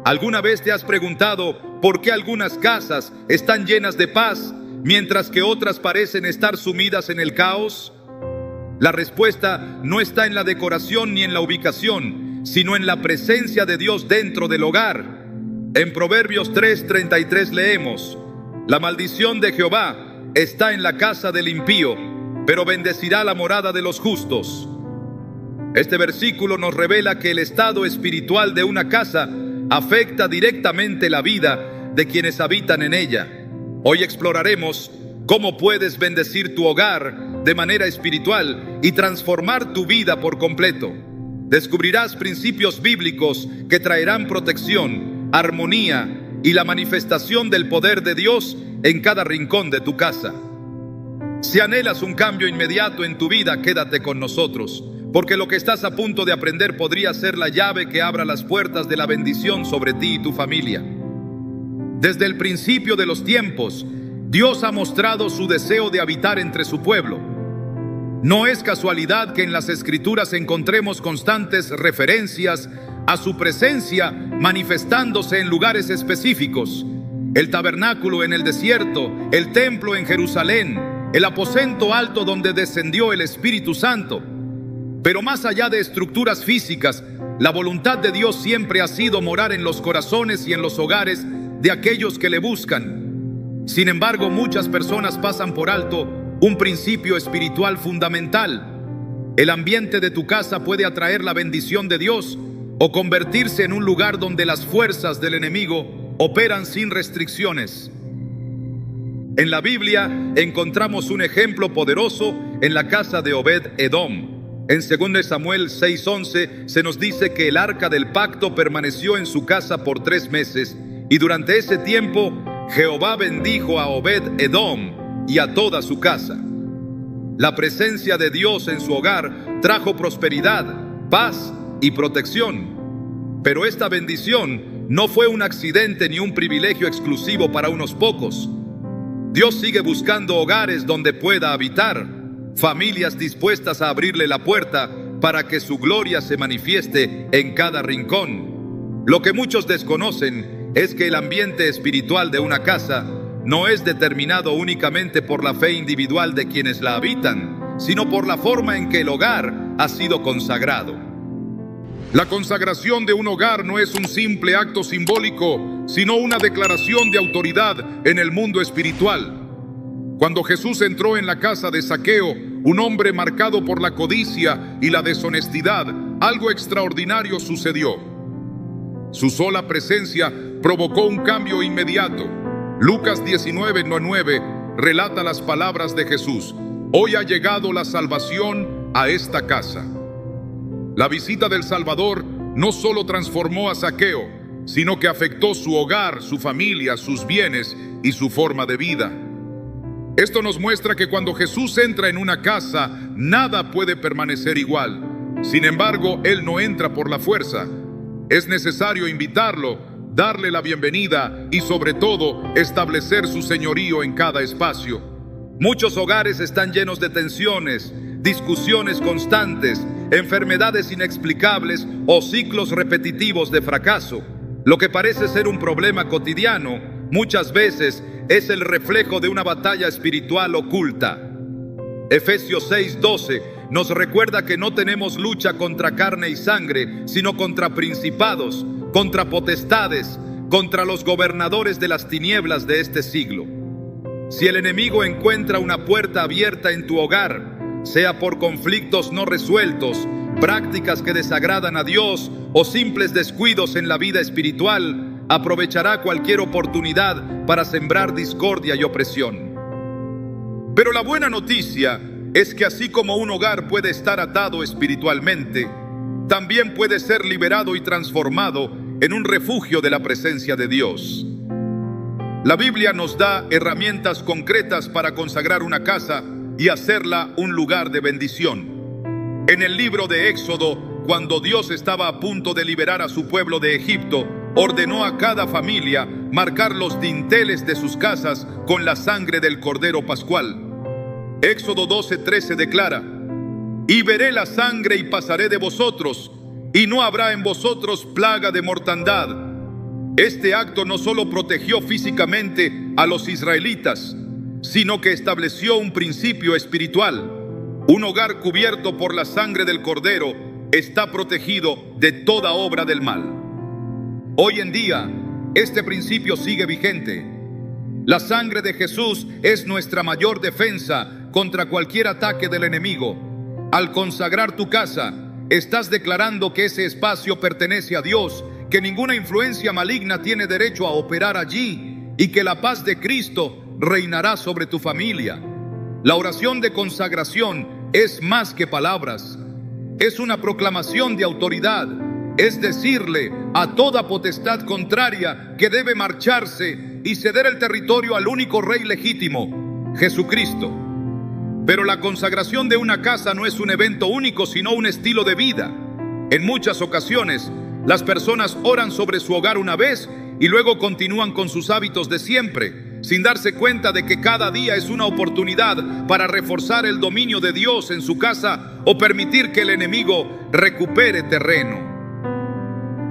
¿Alguna vez te has preguntado por qué algunas casas están llenas de paz, mientras que otras parecen estar sumidas en el caos? La respuesta no está en la decoración ni en la ubicación, sino en la presencia de Dios dentro del hogar. En Proverbios 3:33 leemos: la maldición de Jehová está en la casa del impío, pero bendecirá la morada de los justos. Este versículo nos revela que el estado espiritual de una casa afecta directamente la vida de quienes habitan en ella. Hoy exploraremos cómo puedes bendecir tu hogar de manera espiritual y transformar tu vida por completo. Descubrirás principios bíblicos que traerán protección, armonía y la manifestación del poder de Dios en cada rincón de tu casa. Si anhelas un cambio inmediato en tu vida, quédate con nosotros, porque lo que estás a punto de aprender podría ser la llave que abra las puertas de la bendición sobre ti y tu familia. Desde el principio de los tiempos, Dios ha mostrado su deseo de habitar entre su pueblo. No es casualidad que en las Escrituras encontremos constantes referencias a su presencia manifestándose en lugares específicos: el tabernáculo en el desierto, el templo en Jerusalén, el aposento alto donde descendió el Espíritu Santo. Pero más allá de estructuras físicas, la voluntad de Dios siempre ha sido morar en los corazones y en los hogares de aquellos que le buscan. Sin embargo, muchas personas pasan por alto un principio espiritual fundamental. El ambiente de tu casa puede atraer la bendición de Dios o convertirse en un lugar donde las fuerzas del enemigo operan sin restricciones. En la Biblia encontramos un ejemplo poderoso en la casa de Obed-Edom. En 2 Samuel 6:11 se nos dice que el arca del pacto permaneció en su casa por 3 meses, y durante ese tiempo Jehová bendijo a Obed-Edom y a toda su casa. La presencia de Dios en su hogar trajo prosperidad, paz y protección. Pero esta bendición no fue un accidente ni un privilegio exclusivo para unos pocos. Dios sigue buscando hogares donde pueda habitar, familias dispuestas a abrirle la puerta para que su gloria se manifieste en cada rincón. Lo que muchos desconocen es que el ambiente espiritual de una casa no es determinado únicamente por la fe individual de quienes la habitan, sino por la forma en que el hogar ha sido consagrado. La consagración de un hogar no es un simple acto simbólico, sino una declaración de autoridad en el mundo espiritual. Cuando Jesús entró en la casa de Zaqueo, un hombre marcado por la codicia y la deshonestidad, algo extraordinario sucedió. Su sola presencia provocó un cambio inmediato. Lucas 19:9 relata las palabras de Jesús: hoy ha llegado la salvación a esta casa. La visita del Salvador no solo transformó a Zaqueo, sino que afectó su hogar, su familia, sus bienes y su forma de vida. Esto nos muestra que cuando Jesús entra en una casa, nada puede permanecer igual. Sin embargo, Él no entra por la fuerza. Es necesario invitarlo, darle la bienvenida y, sobre todo, establecer su señorío en cada espacio. Muchos hogares están llenos de tensiones, discusiones constantes, enfermedades inexplicables o ciclos repetitivos de fracaso. Lo que parece ser un problema cotidiano, muchas veces es el reflejo de una batalla espiritual oculta. Efesios 6:12 nos recuerda que no tenemos lucha contra carne y sangre, sino contra principados, contra potestades, contra los gobernadores de las tinieblas de este siglo. Si el enemigo encuentra una puerta abierta en tu hogar, sea por conflictos no resueltos, prácticas que desagradan a Dios o simples descuidos en la vida espiritual, aprovechará cualquier oportunidad para sembrar discordia y opresión. Pero la buena noticia es que así como un hogar puede estar atado espiritualmente, también puede ser liberado y transformado en un refugio de la presencia de Dios. La Biblia nos da herramientas concretas para consagrar una casa y hacerla un lugar de bendición. En el libro de Éxodo, cuando Dios estaba a punto de liberar a su pueblo de Egipto, ordenó a cada familia marcar los dinteles de sus casas con la sangre del Cordero Pascual. Éxodo 12:13 declara: y veré la sangre y pasaré de vosotros, y no habrá en vosotros plaga de mortandad. Este acto no solo protegió físicamente a los israelitas, sino que estableció un principio espiritual. Un hogar cubierto por la sangre del Cordero está protegido de toda obra del mal. Hoy en día, este principio sigue vigente. La sangre de Jesús es nuestra mayor defensa contra cualquier ataque del enemigo. Al consagrar tu casa, estás declarando que ese espacio pertenece a Dios, que ninguna influencia maligna tiene derecho a operar allí y que la paz de Cristo reinará sobre tu familia. La oración de consagración es más que palabras. Es una proclamación de autoridad. Es decirle a toda potestad contraria que debe marcharse y ceder el territorio al único Rey legítimo, Jesucristo. Pero la consagración de una casa no es un evento único, sino un estilo de vida. En muchas ocasiones, las personas oran sobre su hogar una vez y luego continúan con sus hábitos de siempre, sin darse cuenta de que cada día es una oportunidad para reforzar el dominio de Dios en su casa o permitir que el enemigo recupere terreno.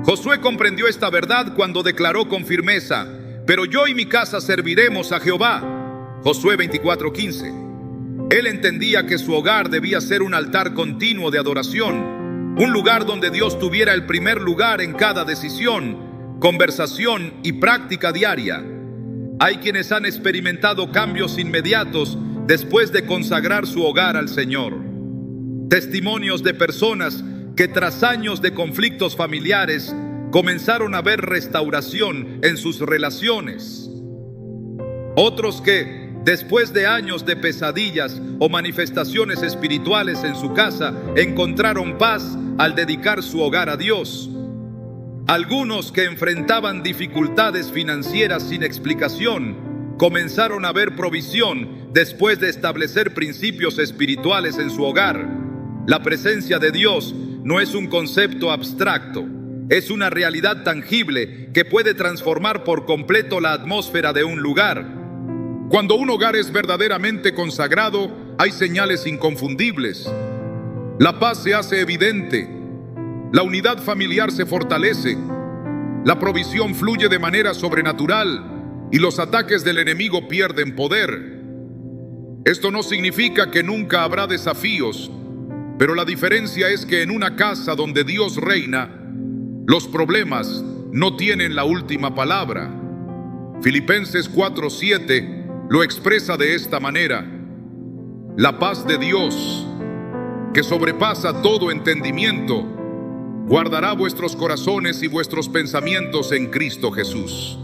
Josué comprendió esta verdad cuando declaró con firmeza: pero yo y mi casa serviremos a Jehová. Josué 24:15. Él entendía que su hogar debía ser un altar continuo de adoración, un lugar donde Dios tuviera el primer lugar en cada decisión, conversación y práctica diaria. Hay quienes han experimentado cambios inmediatos después de consagrar su hogar al Señor. Testimonios de personas que tras años de conflictos familiares comenzaron a ver restauración en sus relaciones. Otros que, después de años de pesadillas o manifestaciones espirituales en su casa, encontraron paz al dedicar su hogar a Dios. Algunos que enfrentaban dificultades financieras sin explicación, comenzaron a ver provisión después de establecer principios espirituales en su hogar. La presencia de Dios no es un concepto abstracto, es una realidad tangible que puede transformar por completo la atmósfera de un lugar. Cuando un hogar es verdaderamente consagrado, hay señales inconfundibles. La paz se hace evidente. La unidad familiar se fortalece, la provisión fluye de manera sobrenatural y los ataques del enemigo pierden poder. Esto no significa que nunca habrá desafíos, pero la diferencia es que en una casa donde Dios reina, los problemas no tienen la última palabra. Filipenses 4:7 lo expresa de esta manera: la paz de Dios, que sobrepasa todo entendimiento, guardará vuestros corazones y vuestros pensamientos en Cristo Jesús.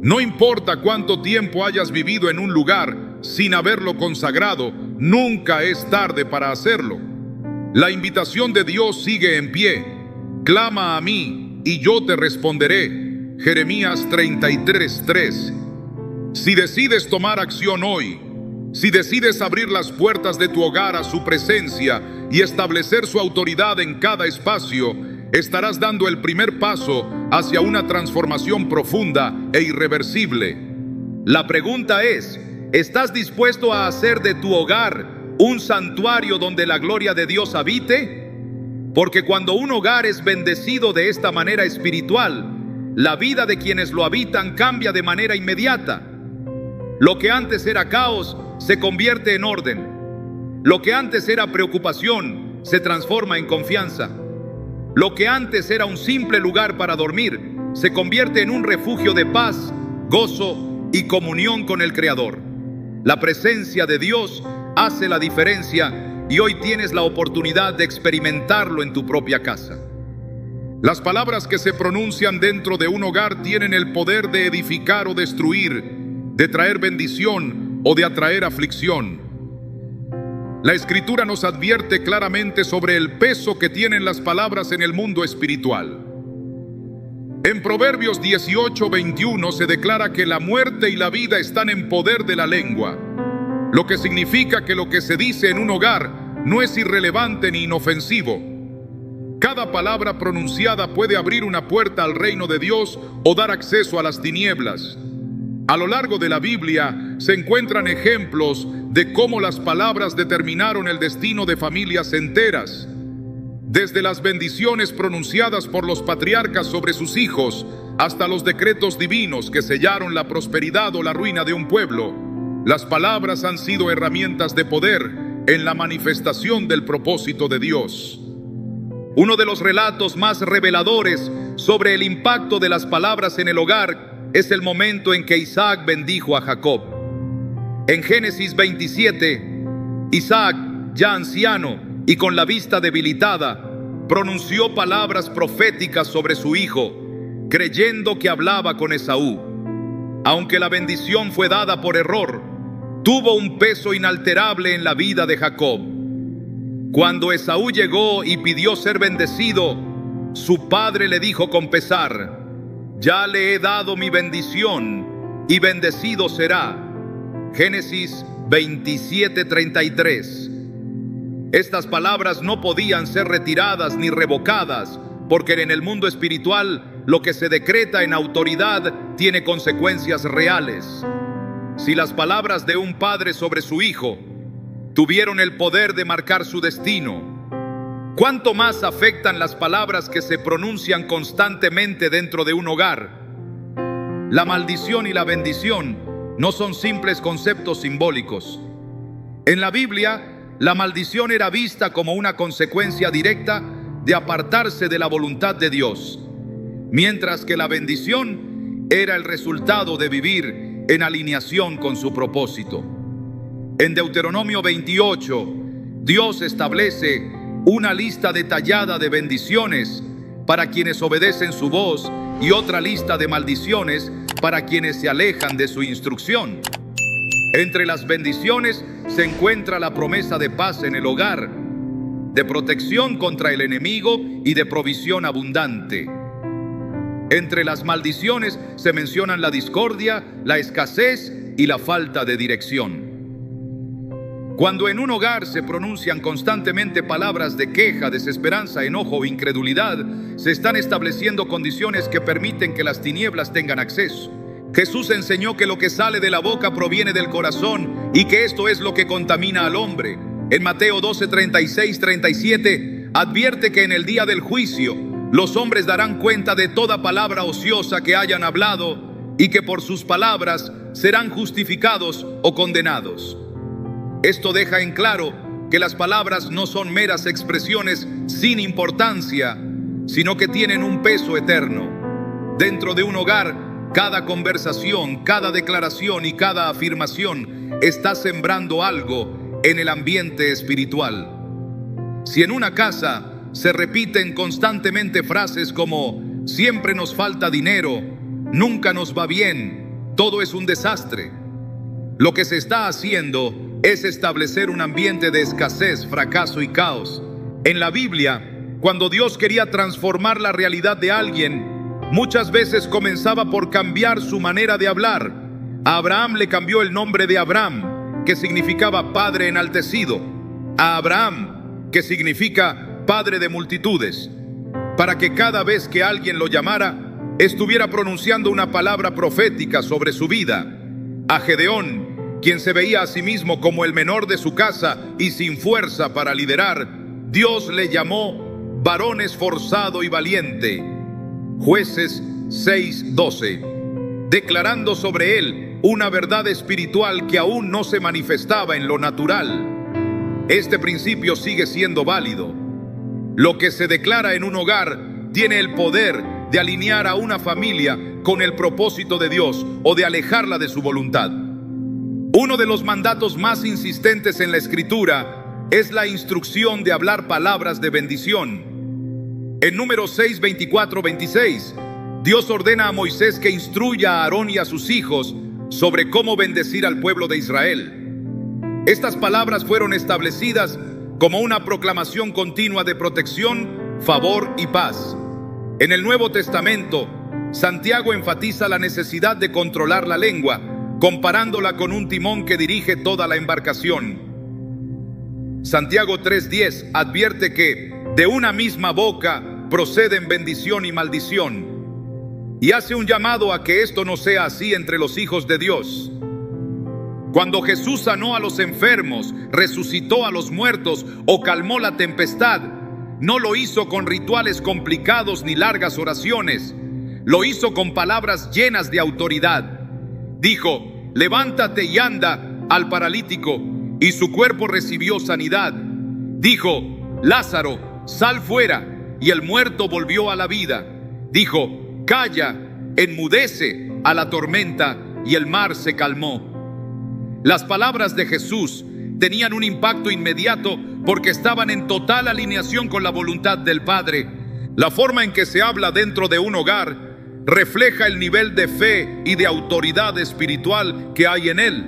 No importa cuánto tiempo hayas vivido en un lugar sin haberlo consagrado, nunca es tarde para hacerlo. La invitación de Dios sigue en pie. Clama a mí y yo te responderé. Jeremías 33:3. Si decides tomar acción hoy, si decides abrir las puertas de tu hogar a su presencia y establecer su autoridad en cada espacio, estarás dando el primer paso hacia una transformación profunda e irreversible. La pregunta es: ¿estás dispuesto a hacer de tu hogar un santuario donde la gloria de Dios habite? Porque cuando un hogar es bendecido de esta manera espiritual, la vida de quienes lo habitan cambia de manera inmediata. Lo que antes era caos se convierte en orden. Lo que antes era preocupación se transforma en confianza. Lo que antes era un simple lugar para dormir se convierte en un refugio de paz, gozo y comunión con el Creador. La presencia de Dios hace la diferencia y hoy tienes la oportunidad de experimentarlo en tu propia casa. Las palabras que se pronuncian dentro de un hogar tienen el poder de edificar o destruir, de traer bendición o de atraer aflicción. La Escritura nos advierte claramente sobre el peso que tienen las palabras en el mundo espiritual. En Proverbios 18:21 se declara que la muerte y la vida están en poder de la lengua, lo que significa que lo que se dice en un hogar no es irrelevante ni inofensivo. Cada palabra pronunciada puede abrir una puerta al reino de Dios o dar acceso a las tinieblas. A lo largo de la Biblia se encuentran ejemplos de cómo las palabras determinaron el destino de familias enteras. Desde las bendiciones pronunciadas por los patriarcas sobre sus hijos, hasta los decretos divinos que sellaron la prosperidad o la ruina de un pueblo. Las palabras han sido herramientas de poder en la manifestación del propósito de Dios. Uno de los relatos más reveladores sobre el impacto de las palabras en el hogar es el momento en que Isaac bendijo a Jacob. En Génesis 27, Isaac, ya anciano y con la vista debilitada, pronunció palabras proféticas sobre su hijo, creyendo que hablaba con Esaú. Aunque la bendición fue dada por error, tuvo un peso inalterable en la vida de Jacob. Cuando Esaú llegó y pidió ser bendecido, su padre le dijo con pesar: ya le he dado mi bendición y bendecido será. Génesis 27:33. Estas palabras no podían ser retiradas ni revocadas, porque en el mundo espiritual lo que se decreta en autoridad tiene consecuencias reales. Si las palabras de un padre sobre su hijo tuvieron el poder de marcar su destino, ¿cuánto más afectan las palabras que se pronuncian constantemente dentro de un hogar? La maldición y la bendición no son simples conceptos simbólicos. En la Biblia, la maldición era vista como una consecuencia directa de apartarse de la voluntad de Dios, mientras que la bendición era el resultado de vivir en alineación con su propósito. En Deuteronomio 28, Dios establece una lista detallada de bendiciones para quienes obedecen su voz y otra lista de maldiciones para quienes se alejan de su instrucción. Entre las bendiciones se encuentra la promesa de paz en el hogar, de protección contra el enemigo y de provisión abundante. Entre las maldiciones se mencionan la discordia, la escasez y la falta de dirección. Cuando en un hogar se pronuncian constantemente palabras de queja, desesperanza, enojo o incredulidad, se están estableciendo condiciones que permiten que las tinieblas tengan acceso. Jesús enseñó que lo que sale de la boca proviene del corazón y que esto es lo que contamina al hombre. En Mateo 12, 36, 37, advierte que en el día del juicio los hombres darán cuenta de toda palabra ociosa que hayan hablado y que por sus palabras serán justificados o condenados. Esto deja en claro que las palabras no son meras expresiones sin importancia, sino que tienen un peso eterno. Dentro de un hogar, cada conversación, cada declaración y cada afirmación está sembrando algo en el ambiente espiritual. Si en una casa se repiten constantemente frases como siempre nos falta dinero, nunca nos va bien, todo es un desastre, lo que se está haciendo es establecer un ambiente de escasez, fracaso y caos. En la Biblia, cuando Dios quería transformar la realidad de alguien, muchas veces comenzaba por cambiar su manera de hablar. A Abraham le cambió el nombre de Abram, que significaba padre enaltecido, a Abraham, que significa padre de multitudes, para que cada vez que alguien lo llamara, estuviera pronunciando una palabra profética sobre su vida. A Gedeón, quien se veía a sí mismo como el menor de su casa y sin fuerza para liderar, Dios le llamó varón esforzado y valiente. Jueces 6:12, declarando sobre él una verdad espiritual que aún no se manifestaba en lo natural. Este principio sigue siendo válido. Lo que se declara en un hogar tiene el poder de alinear a una familia con el propósito de Dios o de alejarla de su voluntad. Uno de los mandatos más insistentes en la Escritura es la instrucción de hablar palabras de bendición. En Números 6, 24, 26, Dios ordena a Moisés que instruya a Aarón y a sus hijos sobre cómo bendecir al pueblo de Israel. Estas palabras fueron establecidas como una proclamación continua de protección, favor y paz. En el Nuevo Testamento, Santiago enfatiza la necesidad de controlar la lengua, comparándola con un timón que dirige toda la embarcación. Santiago 3:10 advierte que de una misma boca proceden bendición y maldición, y hace un llamado a que esto no sea así entre los hijos de Dios. Cuando Jesús sanó a los enfermos, resucitó a los muertos o calmó la tempestad, no lo hizo con rituales complicados ni largas oraciones, lo hizo con palabras llenas de autoridad. Dijo: levántate y anda al paralítico, y su cuerpo recibió sanidad. Dijo: Lázaro, sal fuera, y el muerto volvió a la vida. Dijo: calla, enmudece a la tormenta, y el mar se calmó. Las palabras de Jesús tenían un impacto inmediato porque estaban en total alineación con la voluntad del Padre. La forma en que se habla dentro de un hogar refleja el nivel de fe y de autoridad espiritual que hay en él.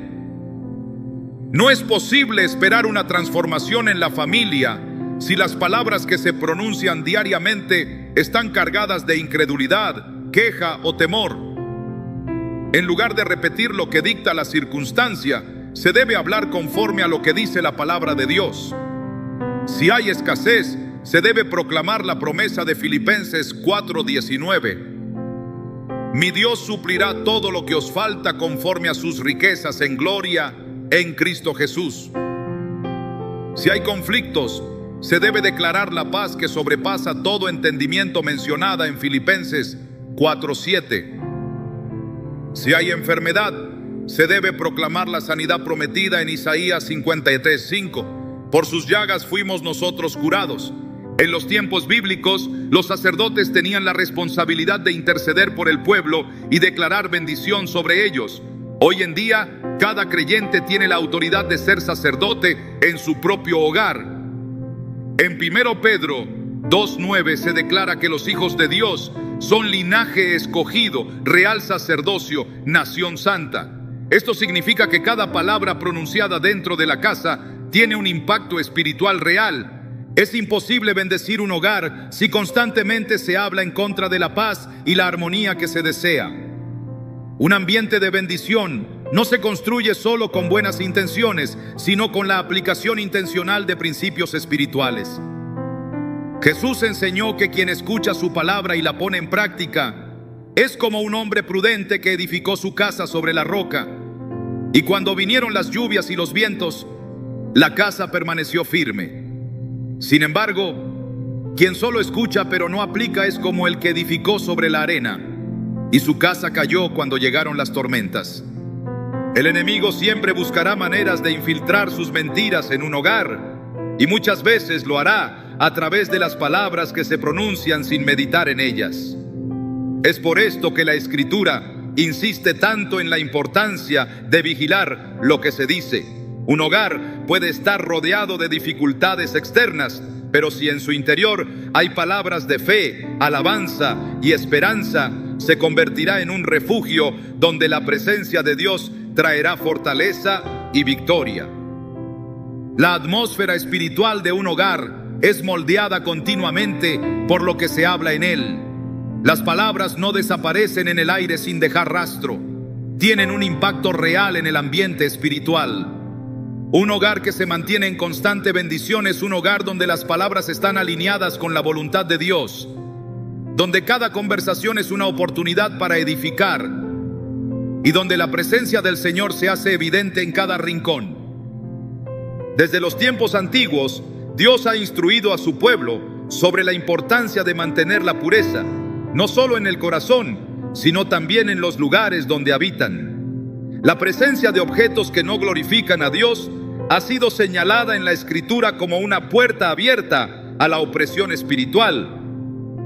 No es posible esperar una transformación en la familia si las palabras que se pronuncian diariamente están cargadas de incredulidad, queja o temor. En lugar de repetir lo que dicta la circunstancia, se debe hablar conforme a lo que dice la palabra de Dios. Si hay escasez, se debe proclamar la promesa de Filipenses 4:19. Mi Dios suplirá todo lo que os falta conforme a sus riquezas en gloria en Cristo Jesús. Si hay conflictos, se debe declarar la paz que sobrepasa todo entendimiento mencionada en Filipenses 4:7. Si hay enfermedad, se debe proclamar la sanidad prometida en Isaías 53:5. Por sus llagas fuimos nosotros curados. En los tiempos bíblicos, los sacerdotes tenían la responsabilidad de interceder por el pueblo y declarar bendición sobre ellos. Hoy en día, cada creyente tiene la autoridad de ser sacerdote en su propio hogar. En 1 Pedro 2:9 se declara que los hijos de Dios son linaje escogido, real sacerdocio, nación santa. Esto significa que cada palabra pronunciada dentro de la casa tiene un impacto espiritual real. Es imposible bendecir un hogar si constantemente se habla en contra de la paz y la armonía que se desea. Un ambiente de bendición no se construye solo con buenas intenciones, sino con la aplicación intencional de principios espirituales. Jesús enseñó que quien escucha su palabra y la pone en práctica es como un hombre prudente que edificó su casa sobre la roca. Y cuando vinieron las lluvias y los vientos, la casa permaneció firme. Sin embargo, quien solo escucha pero no aplica es como el que edificó sobre la arena, y su casa cayó cuando llegaron las tormentas. El enemigo siempre buscará maneras de infiltrar sus mentiras en un hogar, y muchas veces lo hará a través de las palabras que se pronuncian sin meditar en ellas. Es por esto que la Escritura insiste tanto en la importancia de vigilar lo que se dice. Un hogar puede estar rodeado de dificultades externas, pero si en su interior hay palabras de fe, alabanza y esperanza, se convertirá en un refugio donde la presencia de Dios traerá fortaleza y victoria. La atmósfera espiritual de un hogar es moldeada continuamente por lo que se habla en él. Las palabras no desaparecen en el aire sin dejar rastro. Tienen un impacto real en el ambiente espiritual. Un hogar que se mantiene en constante bendición es un hogar donde las palabras están alineadas con la voluntad de Dios, donde cada conversación es una oportunidad para edificar y donde la presencia del Señor se hace evidente en cada rincón. Desde los tiempos antiguos, Dios ha instruido a su pueblo sobre la importancia de mantener la pureza, no solo en el corazón, sino también en los lugares donde habitan. La presencia de objetos que no glorifican a Dios ha sido señalada en la Escritura como una puerta abierta a la opresión espiritual.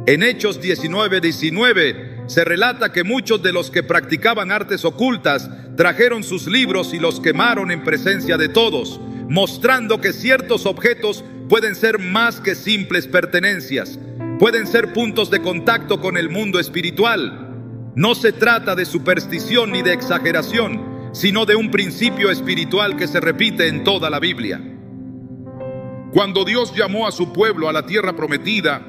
En Hechos 19:19 se relata que muchos de los que practicaban artes ocultas trajeron sus libros y los quemaron en presencia de todos, mostrando que ciertos objetos pueden ser más que simples pertenencias, pueden ser puntos de contacto con el mundo espiritual. No se trata de superstición ni de exageración, sino de un principio espiritual que se repite en toda la Biblia. Cuando Dios llamó a su pueblo a la tierra prometida,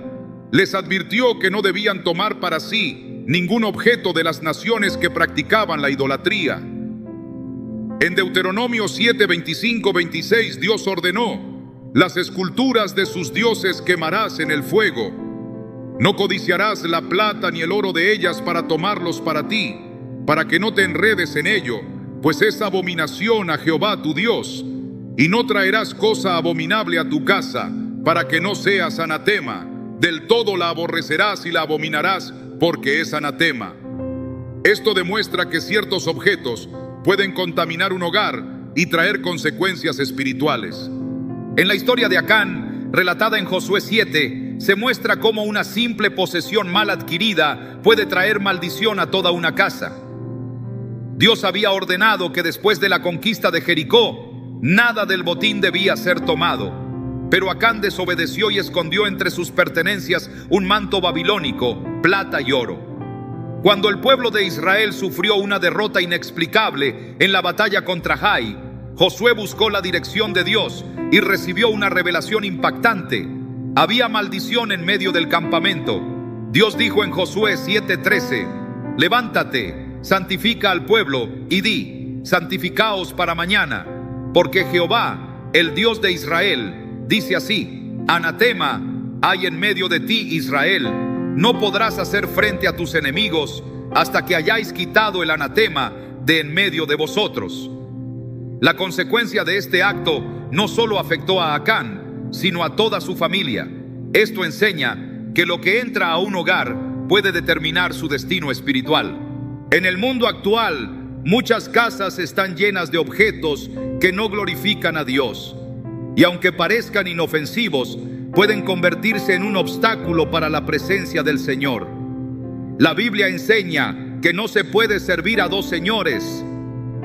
les advirtió que no debían tomar para sí ningún objeto de las naciones que practicaban la idolatría. En Deuteronomio 7:25-26 Dios ordenó: las esculturas de sus dioses quemarás en el fuego. No codiciarás la plata ni el oro de ellas para tomarlos para ti, para que no te enredes en ello, pues es abominación a Jehová tu Dios. Y no traerás cosa abominable a tu casa, para que no seas anatema. Del todo la aborrecerás y la abominarás porque es anatema. Esto demuestra que ciertos objetos pueden contaminar un hogar y traer consecuencias espirituales. En la historia de Acán, relatada en Josué 7, se muestra cómo una simple posesión mal adquirida puede traer maldición a toda una casa. Dios había ordenado que después de la conquista de Jericó, nada del botín debía ser tomado. Pero Acán desobedeció y escondió entre sus pertenencias un manto babilónico, plata y oro. Cuando el pueblo de Israel sufrió una derrota inexplicable en la batalla contra Jai, Josué buscó la dirección de Dios y recibió una revelación impactante. Había maldición en medio del campamento. Dios dijo en Josué 7:13: levántate, santifica al pueblo y di: santificaos para mañana, porque Jehová, el Dios de Israel, dice así: anatema hay en medio de ti, Israel. No podrás hacer frente a tus enemigos hasta que hayáis quitado el anatema de en medio de vosotros. La consecuencia de este acto no solo afectó a Acán, sino a toda su familia. Esto enseña que lo que entra a un hogar puede determinar su destino espiritual. En el mundo actual, muchas casas están llenas de objetos que no glorifican a Dios. Y aunque parezcan inofensivos, pueden convertirse en un obstáculo para la presencia del Señor. La Biblia enseña que no se puede servir a dos señores,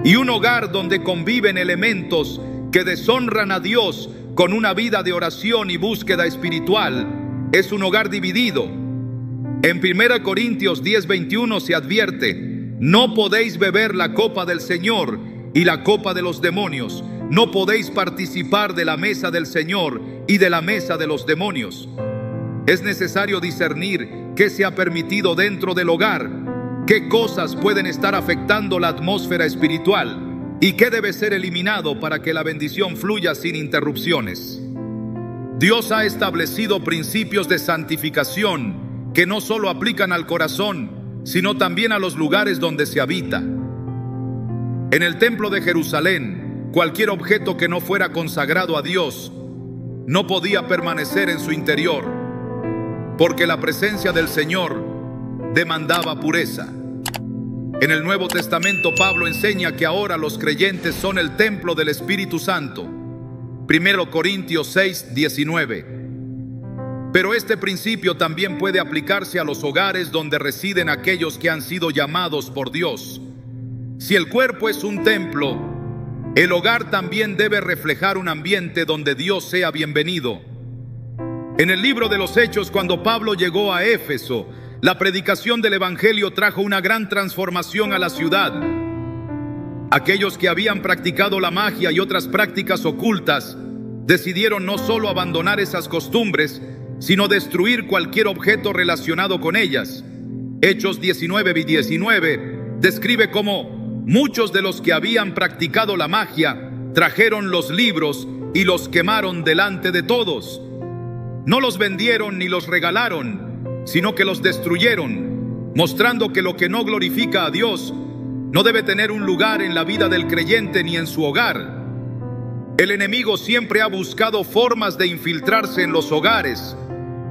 y un hogar donde conviven elementos que deshonran a Dios con una vida de oración y búsqueda espiritual es un hogar dividido. En 1 Corintios 10:21 se advierte: no podéis beber la copa del Señor y la copa de los demonios. No podéis participar de la mesa del Señor y de la mesa de los demonios. Es necesario discernir qué se ha permitido dentro del hogar, qué cosas pueden estar afectando la atmósfera espiritual y qué debe ser eliminado para que la bendición fluya sin interrupciones. Dios ha establecido principios de santificación que no solo aplican al corazón, sino también a los lugares donde se habita. En el templo de Jerusalén, cualquier objeto que no fuera consagrado a Dios no podía permanecer en su interior, porque la presencia del Señor demandaba pureza. En el Nuevo Testamento, Pablo enseña que ahora los creyentes son el templo del Espíritu Santo. 1 Corintios 6:19. Pero este principio también puede aplicarse a los hogares donde residen aquellos que han sido llamados por Dios. Si el cuerpo es un templo, el hogar también debe reflejar un ambiente donde Dios sea bienvenido. En el libro de los Hechos, cuando Pablo llegó a Éfeso, la predicación del Evangelio trajo una gran transformación a la ciudad. Aquellos que habían practicado la magia y otras prácticas ocultas decidieron no solo abandonar esas costumbres, sino destruir cualquier objeto relacionado con ellas. Hechos 19:19 describe cómo muchos de los que habían practicado la magia trajeron los libros y los quemaron delante de todos. No los vendieron ni los regalaron, sino que los destruyeron, mostrando que lo que no glorifica a Dios no debe tener un lugar en la vida del creyente ni en su hogar. El enemigo siempre ha buscado formas de infiltrarse en los hogares,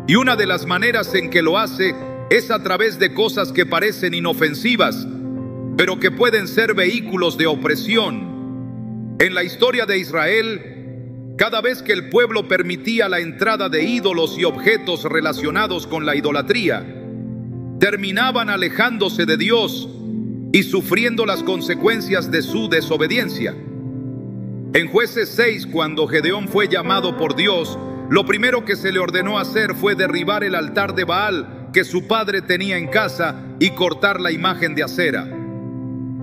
y una de las maneras en que lo hace es a través de cosas que parecen inofensivas, pero que pueden ser vehículos de opresión. En la historia de Israel, cada vez que el pueblo permitía la entrada de ídolos y objetos relacionados con la idolatría, terminaban alejándose de Dios y sufriendo las consecuencias de su desobediencia. En Jueces 6, cuando Gedeón fue llamado por Dios, lo primero que se le ordenó hacer fue derribar el altar de Baal que su padre tenía en casa y cortar la imagen de Acera.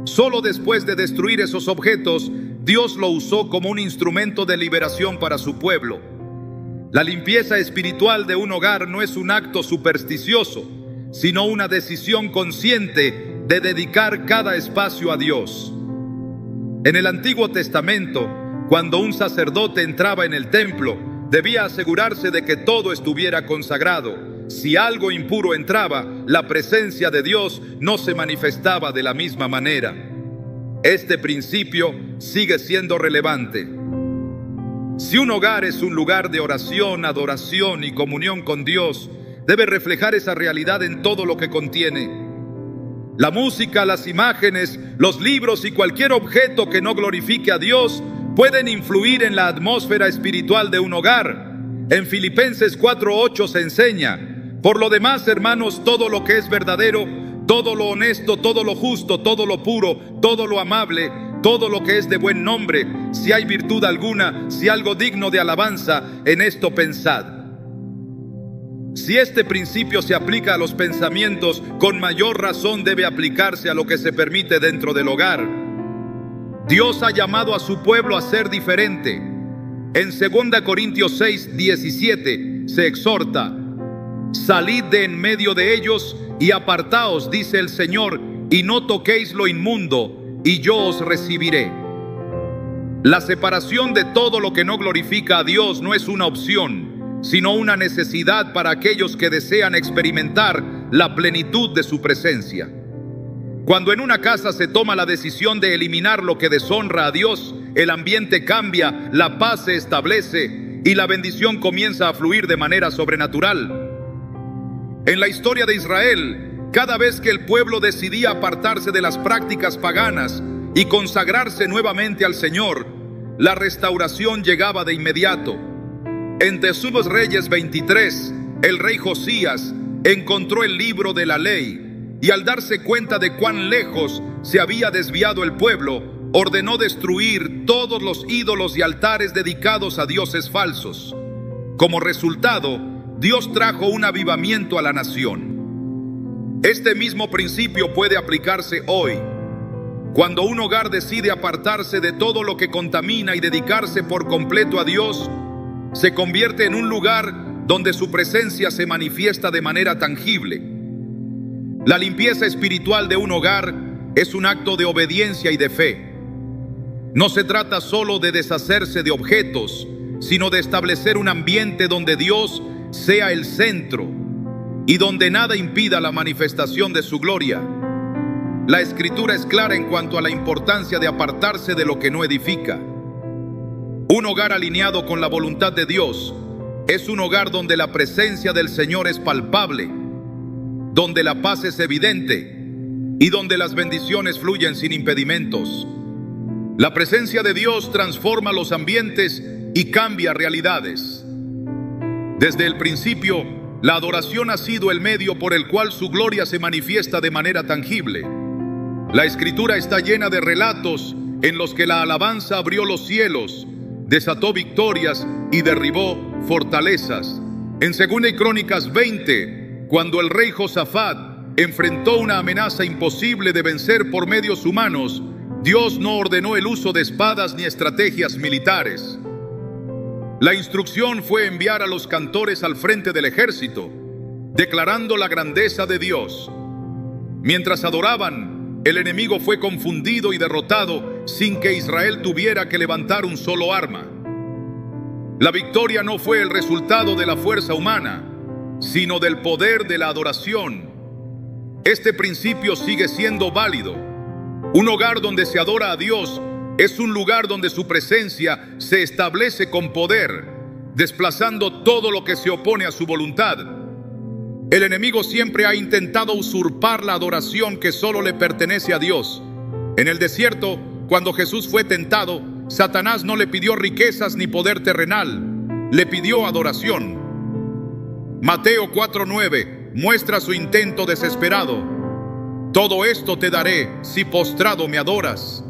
Solo después de destruir esos objetos, Dios lo usó como un instrumento de liberación para su pueblo. La limpieza espiritual de un hogar no es un acto supersticioso, sino una decisión consciente de dedicar cada espacio a Dios. En el Antiguo Testamento, cuando un sacerdote entraba en el templo, debía asegurarse de que todo estuviera consagrado. Si algo impuro entraba, la presencia de Dios no se manifestaba de la misma manera. Este principio sigue siendo relevante. Si un hogar es un lugar de oración, adoración y comunión con Dios, debe reflejar esa realidad en todo lo que contiene. La música, las imágenes, los libros y cualquier objeto que no glorifique a Dios pueden influir en la atmósfera espiritual de un hogar. En Filipenses 4:8 se enseña: por lo demás, hermanos, todo lo que es verdadero, todo lo honesto, todo lo justo, todo lo puro, todo lo amable, todo lo que es de buen nombre, si hay virtud alguna, si algo digno de alabanza, en esto pensad. Si este principio se aplica a los pensamientos, con mayor razón debe aplicarse a lo que se permite dentro del hogar. Dios ha llamado a su pueblo a ser diferente. En 2 Corintios 6:17 se exhorta: salid de en medio de ellos y apartaos, dice el Señor, y no toquéis lo inmundo, y yo os recibiré. La separación de todo lo que no glorifica a Dios no es una opción, sino una necesidad para aquellos que desean experimentar la plenitud de su presencia. Cuando en una casa se toma la decisión de eliminar lo que deshonra a Dios, el ambiente cambia, la paz se establece y la bendición comienza a fluir de manera sobrenatural. En la historia de Israel, cada vez que el pueblo decidía apartarse de las prácticas paganas y consagrarse nuevamente al Señor, la restauración llegaba de inmediato. En Tezulos Reyes 23, el rey Josías encontró el libro de la ley y al darse cuenta de cuán lejos se había desviado el pueblo, ordenó destruir todos los ídolos y altares dedicados a dioses falsos. Como resultado, Dios trajo un avivamiento a la nación. Este mismo principio puede aplicarse hoy. Cuando un hogar decide apartarse de todo lo que contamina y dedicarse por completo a Dios, se convierte en un lugar donde su presencia se manifiesta de manera tangible. La limpieza espiritual de un hogar es un acto de obediencia y de fe. No se trata solo de deshacerse de objetos, sino de establecer un ambiente donde Dios sea el centro y donde nada impida la manifestación de su gloria. La Escritura es clara en cuanto a la importancia de apartarse de lo que no edifica. Un hogar alineado con la voluntad de Dios es un hogar donde la presencia del Señor es palpable, donde la paz es evidente y donde las bendiciones fluyen sin impedimentos. La presencia de Dios transforma los ambientes y cambia realidades. Desde el principio, la adoración ha sido el medio por el cual su gloria se manifiesta de manera tangible. La Escritura está llena de relatos en los que la alabanza abrió los cielos, desató victorias y derribó fortalezas. En 2 Crónicas 20, cuando el rey Josafat enfrentó una amenaza imposible de vencer por medios humanos, Dios no ordenó el uso de espadas ni estrategias militares. La instrucción fue enviar a los cantores al frente del ejército, declarando la grandeza de Dios. Mientras adoraban, el enemigo fue confundido y derrotado sin que Israel tuviera que levantar un solo arma. La victoria no fue el resultado de la fuerza humana, sino del poder de la adoración. Este principio sigue siendo válido. Un hogar donde se adora a Dios es un lugar donde su presencia se establece con poder, desplazando todo lo que se opone a su voluntad. El enemigo siempre ha intentado usurpar la adoración que solo le pertenece a Dios. En el desierto, cuando Jesús fue tentado, Satanás no le pidió riquezas ni poder terrenal, le pidió adoración. Mateo 4:9 muestra su intento desesperado: todo esto te daré si postrado me adoras.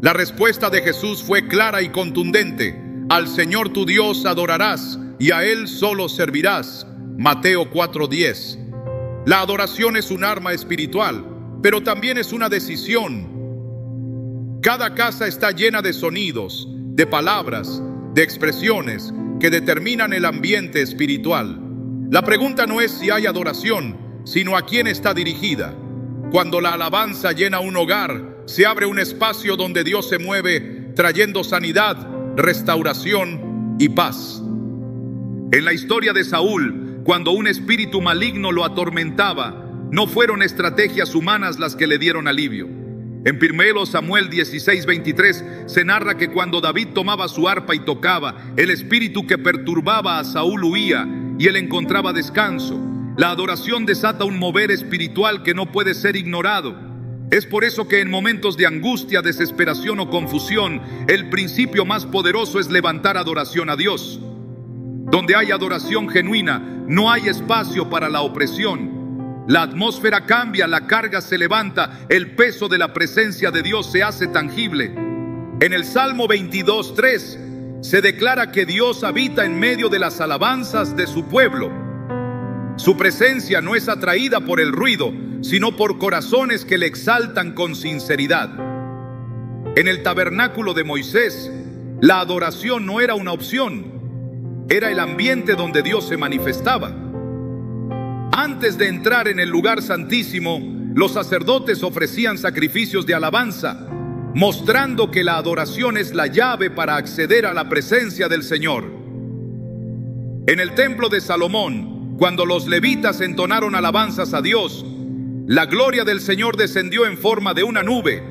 La respuesta de Jesús fue clara y contundente: al Señor tu Dios adorarás y a Él solo servirás. Mateo 4:10. La adoración es un arma espiritual, pero también es una decisión. Cada casa está llena de sonidos, de palabras, de expresiones que determinan el ambiente espiritual. La pregunta no es si hay adoración, sino a quién está dirigida. Cuando la alabanza llena un hogar, se abre un espacio donde Dios se mueve, trayendo sanidad, restauración y paz. En la historia de Saúl, cuando un espíritu maligno lo atormentaba, no fueron estrategias humanas las que le dieron alivio. En 1 Samuel 16:23 se narra que cuando David tomaba su arpa y tocaba, el espíritu que perturbaba a Saúl huía y él encontraba descanso. La adoración desata un mover espiritual que no puede ser ignorado. Es por eso que en momentos de angustia, desesperación o confusión, el principio más poderoso es levantar adoración a Dios. Donde hay adoración genuina, no hay espacio para la opresión. La atmósfera cambia, la carga se levanta, el peso de la presencia de Dios se hace tangible. En el Salmo 22:3 se declara que Dios habita en medio de las alabanzas de su pueblo. Su presencia no es atraída por el ruido, sino por corazones que le exaltan con sinceridad. En el tabernáculo de Moisés, la adoración no era una opción, era el ambiente donde Dios se manifestaba. Antes de entrar en el lugar santísimo, los sacerdotes ofrecían sacrificios de alabanza, mostrando que la adoración es la llave para acceder a la presencia del Señor. En el templo de Salomón, cuando los levitas entonaron alabanzas a Dios, la gloria del Señor descendió en forma de una nube,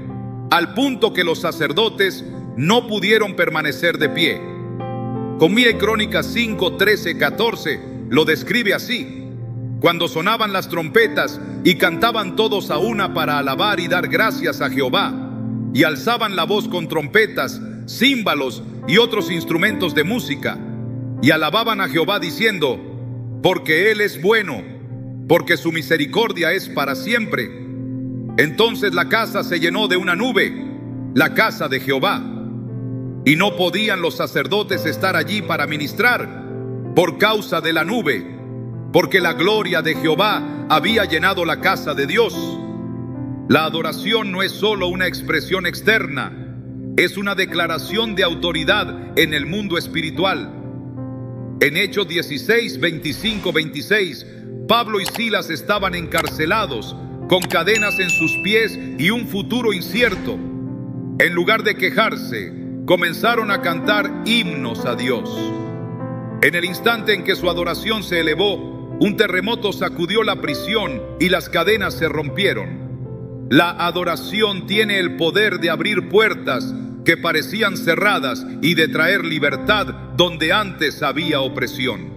al punto que los sacerdotes no pudieron permanecer de pie. Comía y Crónicas 5, 13, 14 lo describe así: cuando sonaban las trompetas y cantaban todos a una para alabar y dar gracias a Jehová, y alzaban la voz con trompetas, címbalos y otros instrumentos de música, y alababan a Jehová diciendo: porque Él es bueno, porque su misericordia es para siempre. Entonces la casa se llenó de una nube, la casa de Jehová, y no podían los sacerdotes estar allí para ministrar por causa de la nube, porque la gloria de Jehová había llenado la casa de Dios. La adoración no es solo una expresión externa, es una declaración de autoridad en el mundo espiritual. En Hechos 16, 25, 26, Pablo y Silas estaban encarcelados, con cadenas en sus pies y un futuro incierto. En lugar de quejarse, comenzaron a cantar himnos a Dios. En el instante en que su adoración se elevó, un terremoto sacudió la prisión y las cadenas se rompieron. La adoración tiene el poder de abrir puertas que parecían cerradas y de traer libertad donde antes había opresión.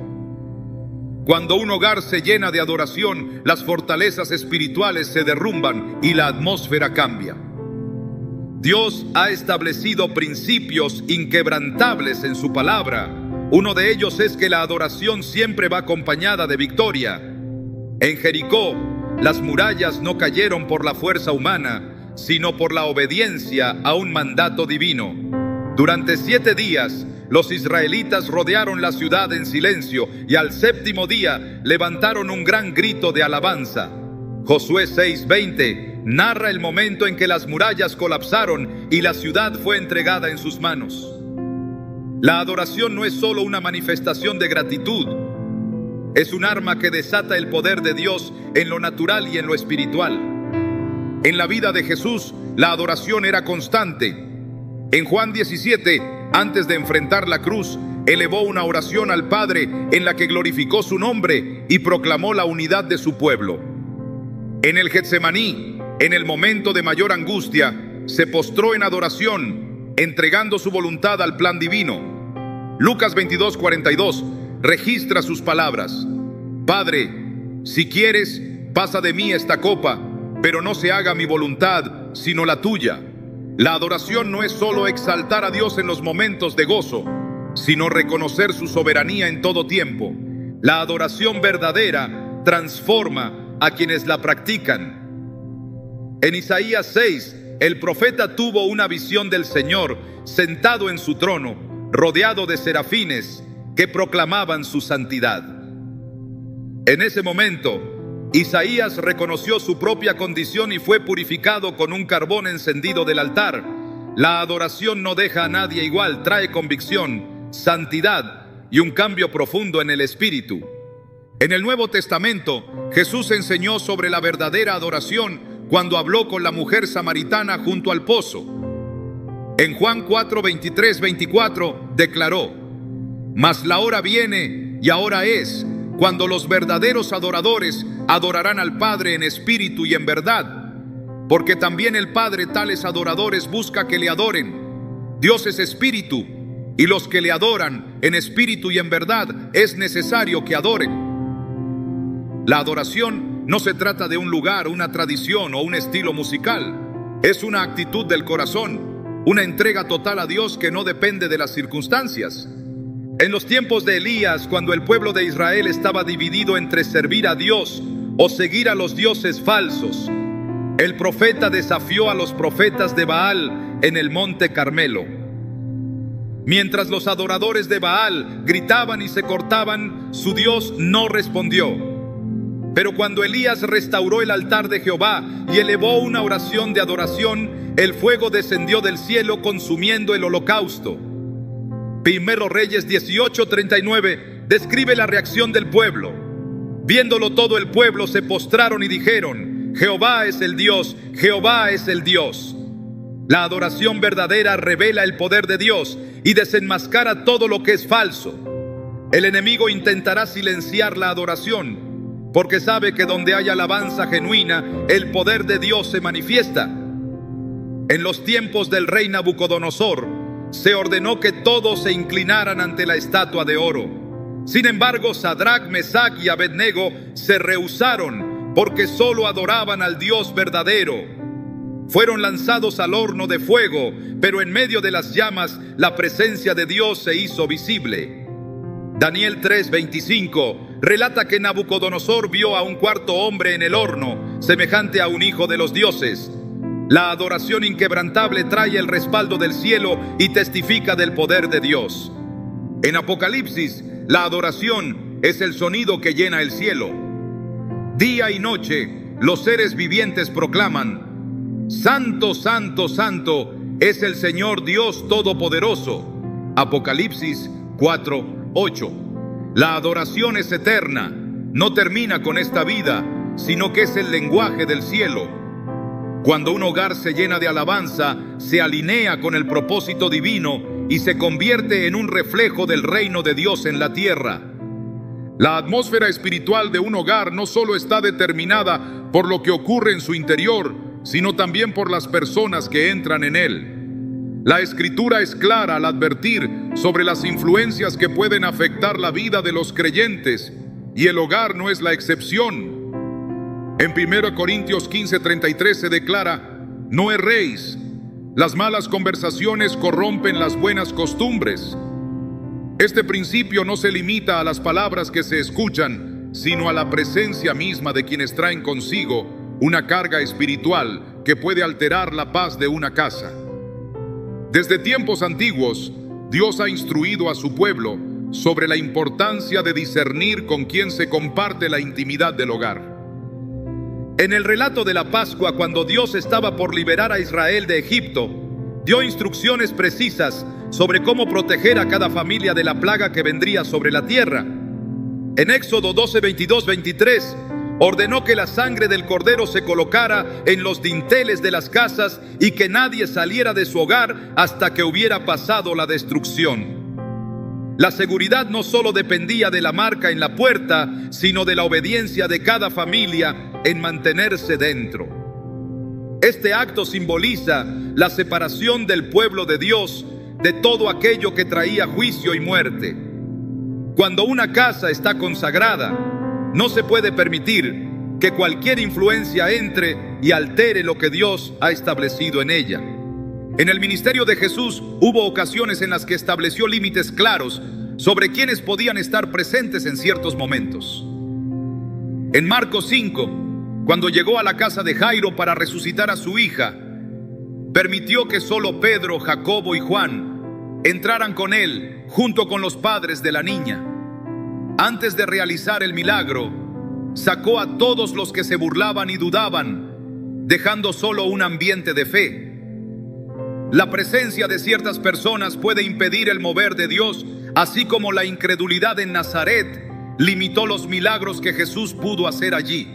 Cuando un hogar se llena de adoración, las fortalezas espirituales se derrumban y la atmósfera cambia. Dios ha establecido principios inquebrantables en su palabra. Uno de ellos es que la adoración siempre va acompañada de victoria. En Jericó, las murallas no cayeron por la fuerza humana, sino por la obediencia a un mandato divino. Durante 7 días, los israelitas rodearon la ciudad en silencio y al 7º día levantaron un gran grito de alabanza. Josué 6:20 narra el momento en que las murallas colapsaron y la ciudad fue entregada en sus manos. La adoración no es solo una manifestación de gratitud, es un arma que desata el poder de Dios en lo natural y en lo espiritual. En la vida de Jesús, la adoración era constante. En Juan 17, antes de enfrentar la cruz, elevó una oración al Padre en la que glorificó su nombre y proclamó la unidad de su pueblo. En el Getsemaní, en el momento de mayor angustia, se postró en adoración, entregando su voluntad al plan divino. Lucas 22:42 registra sus palabras: Padre, si quieres, pasa de mí esta copa, pero no se haga mi voluntad, sino la tuya. La adoración no es solo exaltar a Dios en los momentos de gozo, sino reconocer su soberanía en todo tiempo. La adoración verdadera transforma a quienes la practican. En Isaías 6, el profeta tuvo una visión del Señor sentado en su trono, rodeado de serafines que proclamaban su santidad. En ese momento, Isaías reconoció su propia condición y fue purificado con un carbón encendido del altar. La adoración no deja a nadie igual, trae convicción, santidad y un cambio profundo en el espíritu. En el Nuevo Testamento, Jesús enseñó sobre la verdadera adoración cuando habló con la mujer samaritana junto al pozo. En Juan 4, 23, 24 declaró: Mas la hora viene y ahora es, cuando los verdaderos adoradores adorarán al Padre en espíritu y en verdad, porque también el Padre tales adoradores busca que le adoren. Dios es espíritu, y los que le adoran en espíritu y en verdad es necesario que adoren. La adoración no se trata de un lugar, una tradición o un estilo musical. Es una actitud del corazón, una entrega total a Dios que no depende de las circunstancias. En los tiempos de Elías, cuando el pueblo de Israel estaba dividido entre servir a Dios o seguir a los dioses falsos, el profeta desafió a los profetas de Baal en el monte Carmelo. Mientras los adoradores de Baal gritaban y se cortaban, su Dios no respondió. Pero cuando Elías restauró el altar de Jehová y elevó una oración de adoración, el fuego descendió del cielo consumiendo el holocausto. Primero Reyes 18:39 describe la reacción del pueblo. Viéndolo todo el pueblo se postraron y dijeron: Jehová es el Dios, Jehová es el Dios. La adoración verdadera revela el poder de Dios y desenmascara todo lo que es falso. El enemigo intentará silenciar la adoración, porque sabe que donde hay alabanza genuina, el poder de Dios se manifiesta. En los tiempos del rey Nabucodonosor, se ordenó que todos se inclinaran ante la estatua de oro. Sin embargo, Sadrach, Mesach y Abednego se rehusaron porque solo adoraban al Dios verdadero. Fueron lanzados al horno de fuego, pero en medio de las llamas la presencia de Dios se hizo visible. Daniel 3:25 relata que Nabucodonosor vio a un cuarto hombre en el horno, semejante a un hijo de los dioses. La adoración inquebrantable trae el respaldo del cielo y testifica del poder de Dios. En Apocalipsis, la adoración es el sonido que llena el cielo. Día y noche, los seres vivientes proclaman: Santo, santo, santo es el Señor Dios Todopoderoso. Apocalipsis 4:8. La adoración es eterna, no termina con esta vida, sino que es el lenguaje del cielo. Cuando un hogar se llena de alabanza, se alinea con el propósito divino y se convierte en un reflejo del reino de Dios en la tierra. La atmósfera espiritual de un hogar no solo está determinada por lo que ocurre en su interior, sino también por las personas que entran en él. La Escritura es clara al advertir sobre las influencias que pueden afectar la vida de los creyentes, y el hogar no es la excepción. En 1 Corintios 15:33 se declara: no erréis, las malas conversaciones corrompen las buenas costumbres. Este principio no se limita a las palabras que se escuchan, sino a la presencia misma de quienes traen consigo una carga espiritual que puede alterar la paz de una casa. Desde tiempos antiguos, Dios ha instruido a su pueblo sobre la importancia de discernir con quién se comparte la intimidad del hogar. En el relato de la Pascua, cuando Dios estaba por liberar a Israel de Egipto, dio instrucciones precisas sobre cómo proteger a cada familia de la plaga que vendría sobre la tierra. En Éxodo 12:22-23, ordenó que la sangre del cordero se colocara en los dinteles de las casas y que nadie saliera de su hogar hasta que hubiera pasado la destrucción. La seguridad no solo dependía de la marca en la puerta, sino de la obediencia de cada familia en mantenerse dentro. Este acto simboliza la separación del pueblo de Dios de todo aquello que traía juicio y muerte. Cuando una casa está consagrada, no se puede permitir que cualquier influencia entre y altere lo que Dios ha establecido en ella. En el ministerio de Jesús hubo ocasiones en las que estableció límites claros sobre quiénes podían estar presentes en ciertos momentos. En Marcos 5, cuando llegó a la casa de Jairo para resucitar a su hija, permitió que solo Pedro, Jacobo y Juan entraran con él junto con los padres de la niña. Antes de realizar el milagro, sacó a todos los que se burlaban y dudaban, dejando solo un ambiente de fe. La presencia de ciertas personas puede impedir el mover de Dios, así como la incredulidad en Nazaret limitó los milagros que Jesús pudo hacer allí.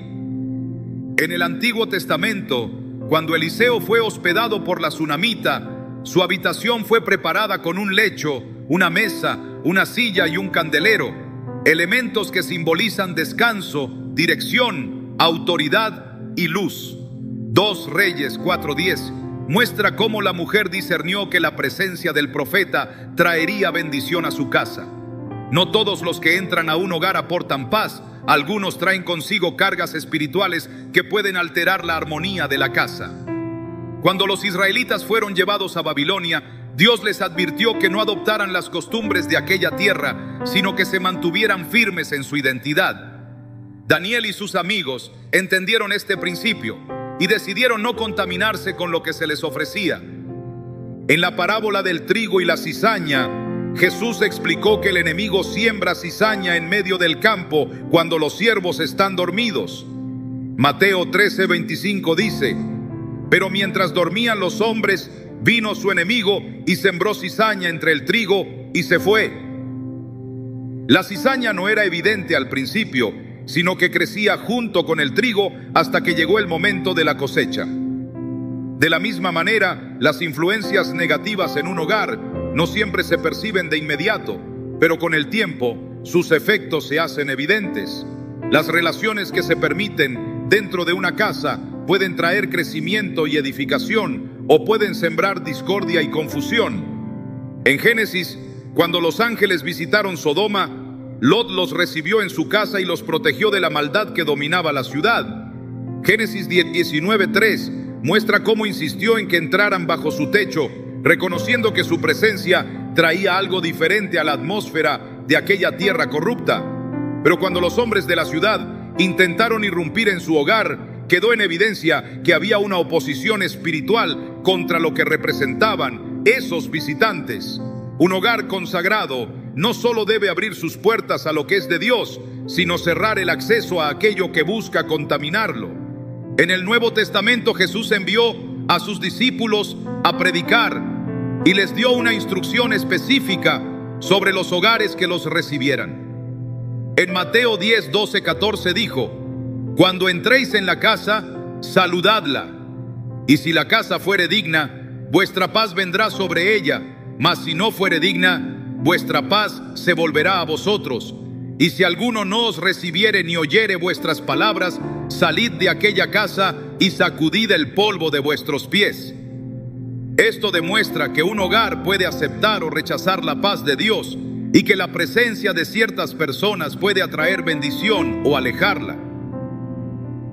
En el Antiguo Testamento, cuando Eliseo fue hospedado por la tsunamita, su habitación fue preparada con un lecho, una mesa, una silla y un candelero. Elementos que simbolizan descanso, dirección, autoridad y luz. 2 Reyes 4:10 muestra cómo la mujer discernió que la presencia del profeta traería bendición a su casa. No todos los que entran a un hogar aportan paz. Algunos traen consigo cargas espirituales que pueden alterar la armonía de la casa. Cuando los israelitas fueron llevados a Babilonia, Dios les advirtió que no adoptaran las costumbres de aquella tierra, sino que se mantuvieran firmes en su identidad. Daniel y sus amigos entendieron este principio y decidieron no contaminarse con lo que se les ofrecía. En la parábola del trigo y la cizaña, Jesús explicó que el enemigo siembra cizaña en medio del campo cuando los siervos están dormidos. Mateo 13:25 dice: pero mientras dormían los hombres, vino su enemigo y sembró cizaña entre el trigo y se fue. La cizaña no era evidente al principio, sino que crecía junto con el trigo hasta que llegó el momento de la cosecha. De la misma manera, las influencias negativas en un hogar no siempre se perciben de inmediato, pero con el tiempo sus efectos se hacen evidentes. Las relaciones que se permiten dentro de una casa pueden traer crecimiento y edificación, o pueden sembrar discordia y confusión. En Génesis, cuando los ángeles visitaron Sodoma, Lot los recibió en su casa y los protegió de la maldad que dominaba la ciudad. Génesis 19:3 muestra cómo insistió en que entraran bajo su techo, reconociendo que su presencia traía algo diferente a la atmósfera de aquella tierra corrupta. Pero cuando los hombres de la ciudad intentaron irrumpir en su hogar, quedó en evidencia que había una oposición espiritual contra lo que representaban esos visitantes. Un hogar consagrado no solo debe abrir sus puertas a lo que es de Dios, sino cerrar el acceso a aquello que busca contaminarlo. En el Nuevo Testamento, Jesús envió a sus discípulos a predicar y les dio una instrucción específica sobre los hogares que los recibieran. En Mateo 10:12-14 dijo: cuando entréis en la casa, saludadla, y si la casa fuere digna, vuestra paz vendrá sobre ella, mas si no fuere digna, vuestra paz se volverá a vosotros. Y si alguno no os recibiere ni oyere vuestras palabras, salid de aquella casa y sacudid el polvo de vuestros pies. Esto demuestra que un hogar puede aceptar o rechazar la paz de Dios, y que la presencia de ciertas personas puede atraer bendición o alejarla.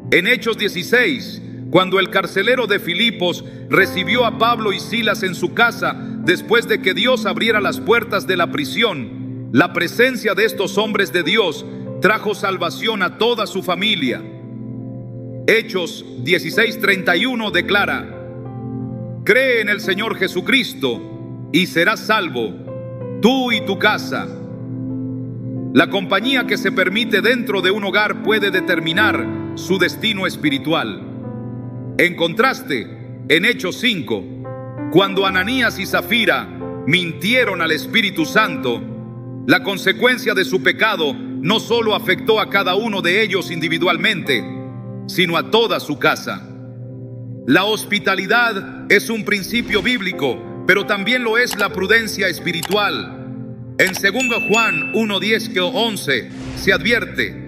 En Hechos 16, cuando el carcelero de Filipos recibió a Pablo y Silas en su casa, después de que Dios abriera las puertas de la prisión, la presencia de estos hombres de Dios trajo salvación a toda su familia. Hechos 16:31 declara: cree en el Señor Jesucristo y serás salvo, tú y tu casa. La compañía que se permite dentro de un hogar puede determinar su destino espiritual. En contraste, en Hechos 5, cuando Ananías y Zafira mintieron al Espíritu Santo, la consecuencia de su pecado no solo afectó a cada uno de ellos individualmente, sino a toda su casa. La hospitalidad es un principio bíblico, pero también lo es la prudencia espiritual. En 2 Juan 1:10-11 se advierte: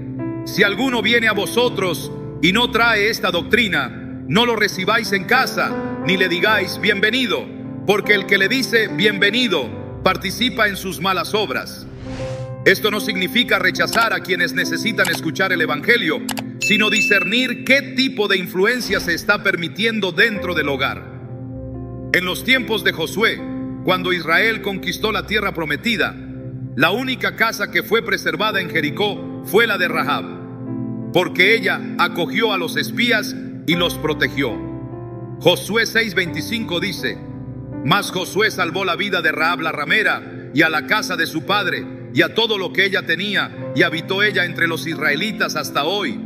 si alguno viene a vosotros y no trae esta doctrina, no lo recibáis en casa, ni le digáis bienvenido, porque el que le dice bienvenido participa en sus malas obras. Esto no significa rechazar a quienes necesitan escuchar el evangelio, sino discernir qué tipo de influencia se está permitiendo dentro del hogar. En los tiempos de Josué, cuando Israel conquistó la tierra prometida, la única casa que fue preservada en Jericó fue la de Rahab, porque ella acogió a los espías y los protegió. Josué 6:25 dice: mas Josué salvó la vida de Rahab la ramera y a la casa de su padre y a todo lo que ella tenía, y habitó ella entre los israelitas hasta hoy.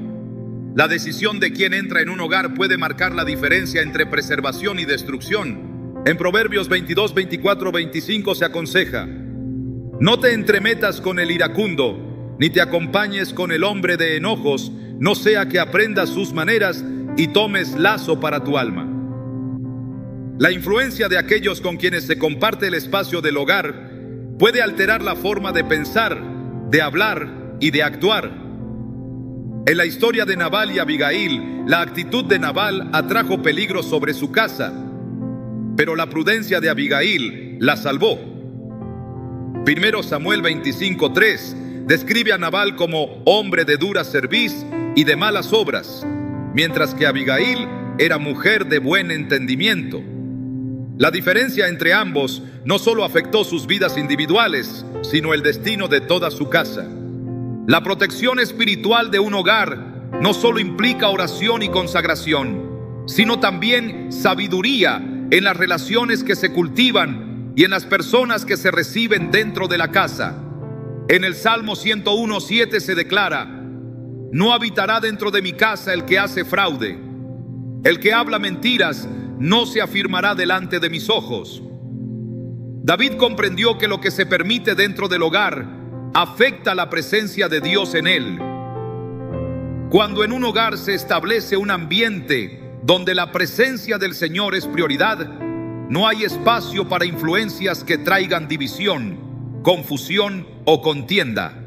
La decisión de quién entra en un hogar puede marcar la diferencia entre preservación y destrucción. En Proverbios 22:24-25 se aconseja: no te entremetas con el iracundo, ni te acompañes con el hombre de enojos, no sea que aprendas sus maneras y tomes lazo para tu alma. La influencia de aquellos con quienes se comparte el espacio del hogar puede alterar la forma de pensar, de hablar y de actuar. En la historia de Nabal y Abigail, la actitud de Nabal atrajo peligro sobre su casa. pero la prudencia de Abigail la salvó. 1 Samuel 25:3 describe a Nabal como hombre de dura cerviz y de malas obras, mientras que Abigail era mujer de buen entendimiento. La diferencia entre ambos no solo afectó sus vidas individuales, sino el destino de toda su casa. La protección espiritual de un hogar no solo implica oración y consagración, sino también sabiduría en las relaciones que se cultivan y en las personas que se reciben dentro de la casa. En el Salmo 101:7 se declara: no habitará dentro de mi casa el que hace fraude. El que habla mentiras no se afirmará delante de mis ojos. David comprendió que lo que se permite dentro del hogar afecta la presencia de Dios en él. Cuando en un hogar se establece un ambiente donde la presencia del Señor es prioridad, no hay espacio para influencias que traigan división, confusión o contienda.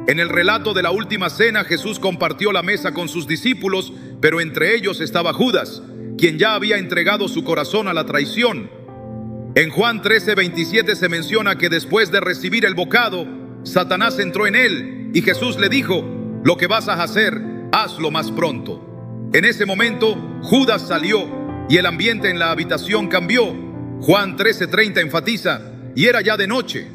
En el relato de la última cena, Jesús compartió la mesa con sus discípulos, pero entre ellos estaba Judas, quien ya había entregado su corazón a la traición. En Juan 13:27 se menciona que después de recibir el bocado, Satanás entró en él y Jesús le dijo: lo que vas a hacer, hazlo más pronto. En ese momento, Judas salió y el ambiente en la habitación cambió. Juan 13:30 enfatiza: y era ya de noche.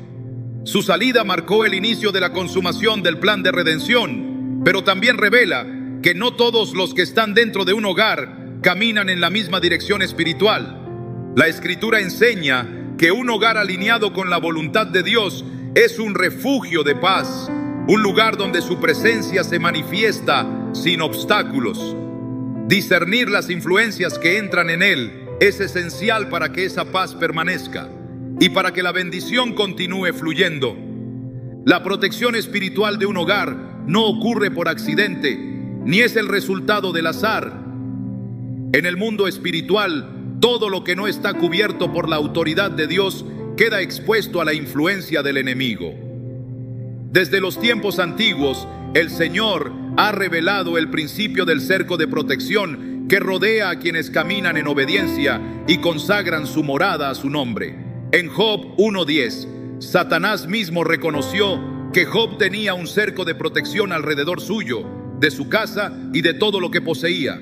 Su salida marcó el inicio de la consumación del plan de redención, pero también revela que no todos los que están dentro de un hogar caminan en la misma dirección espiritual. La Escritura enseña que un hogar alineado con la voluntad de Dios es un refugio de paz, un lugar donde su presencia se manifiesta sin obstáculos. Discernir las influencias que entran en él es esencial para que esa paz permanezca y para que la bendición continúe fluyendo. La protección espiritual de un hogar no ocurre por accidente, ni es el resultado del azar. En el mundo espiritual, todo lo que no está cubierto por la autoridad de Dios queda expuesto a la influencia del enemigo. Desde los tiempos antiguos, el Señor ha revelado el principio del cerco de protección que rodea a quienes caminan en obediencia y consagran su morada a su nombre. En Job 1:10, Satanás mismo reconoció que Job tenía un cerco de protección alrededor suyo, de su casa y de todo lo que poseía.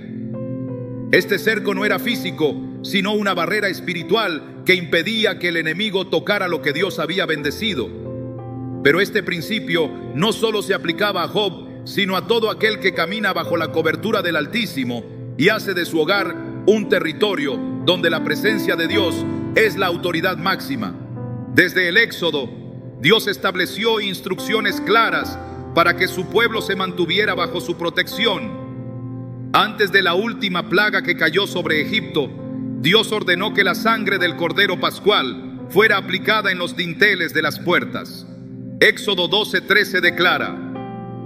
Este cerco no era físico, sino una barrera espiritual que impedía que el enemigo tocara lo que Dios había bendecido. Pero este principio no solo se aplicaba a Job, sino a todo aquel que camina bajo la cobertura del Altísimo y hace de su hogar un territorio donde la presencia de Dios es la autoridad máxima. Desde el Éxodo, Dios estableció instrucciones claras para que su pueblo se mantuviera bajo su protección. Antes de la última plaga que cayó sobre Egipto, Dios ordenó que la sangre del Cordero Pascual fuera aplicada en los dinteles de las puertas. Éxodo 12:13 declara: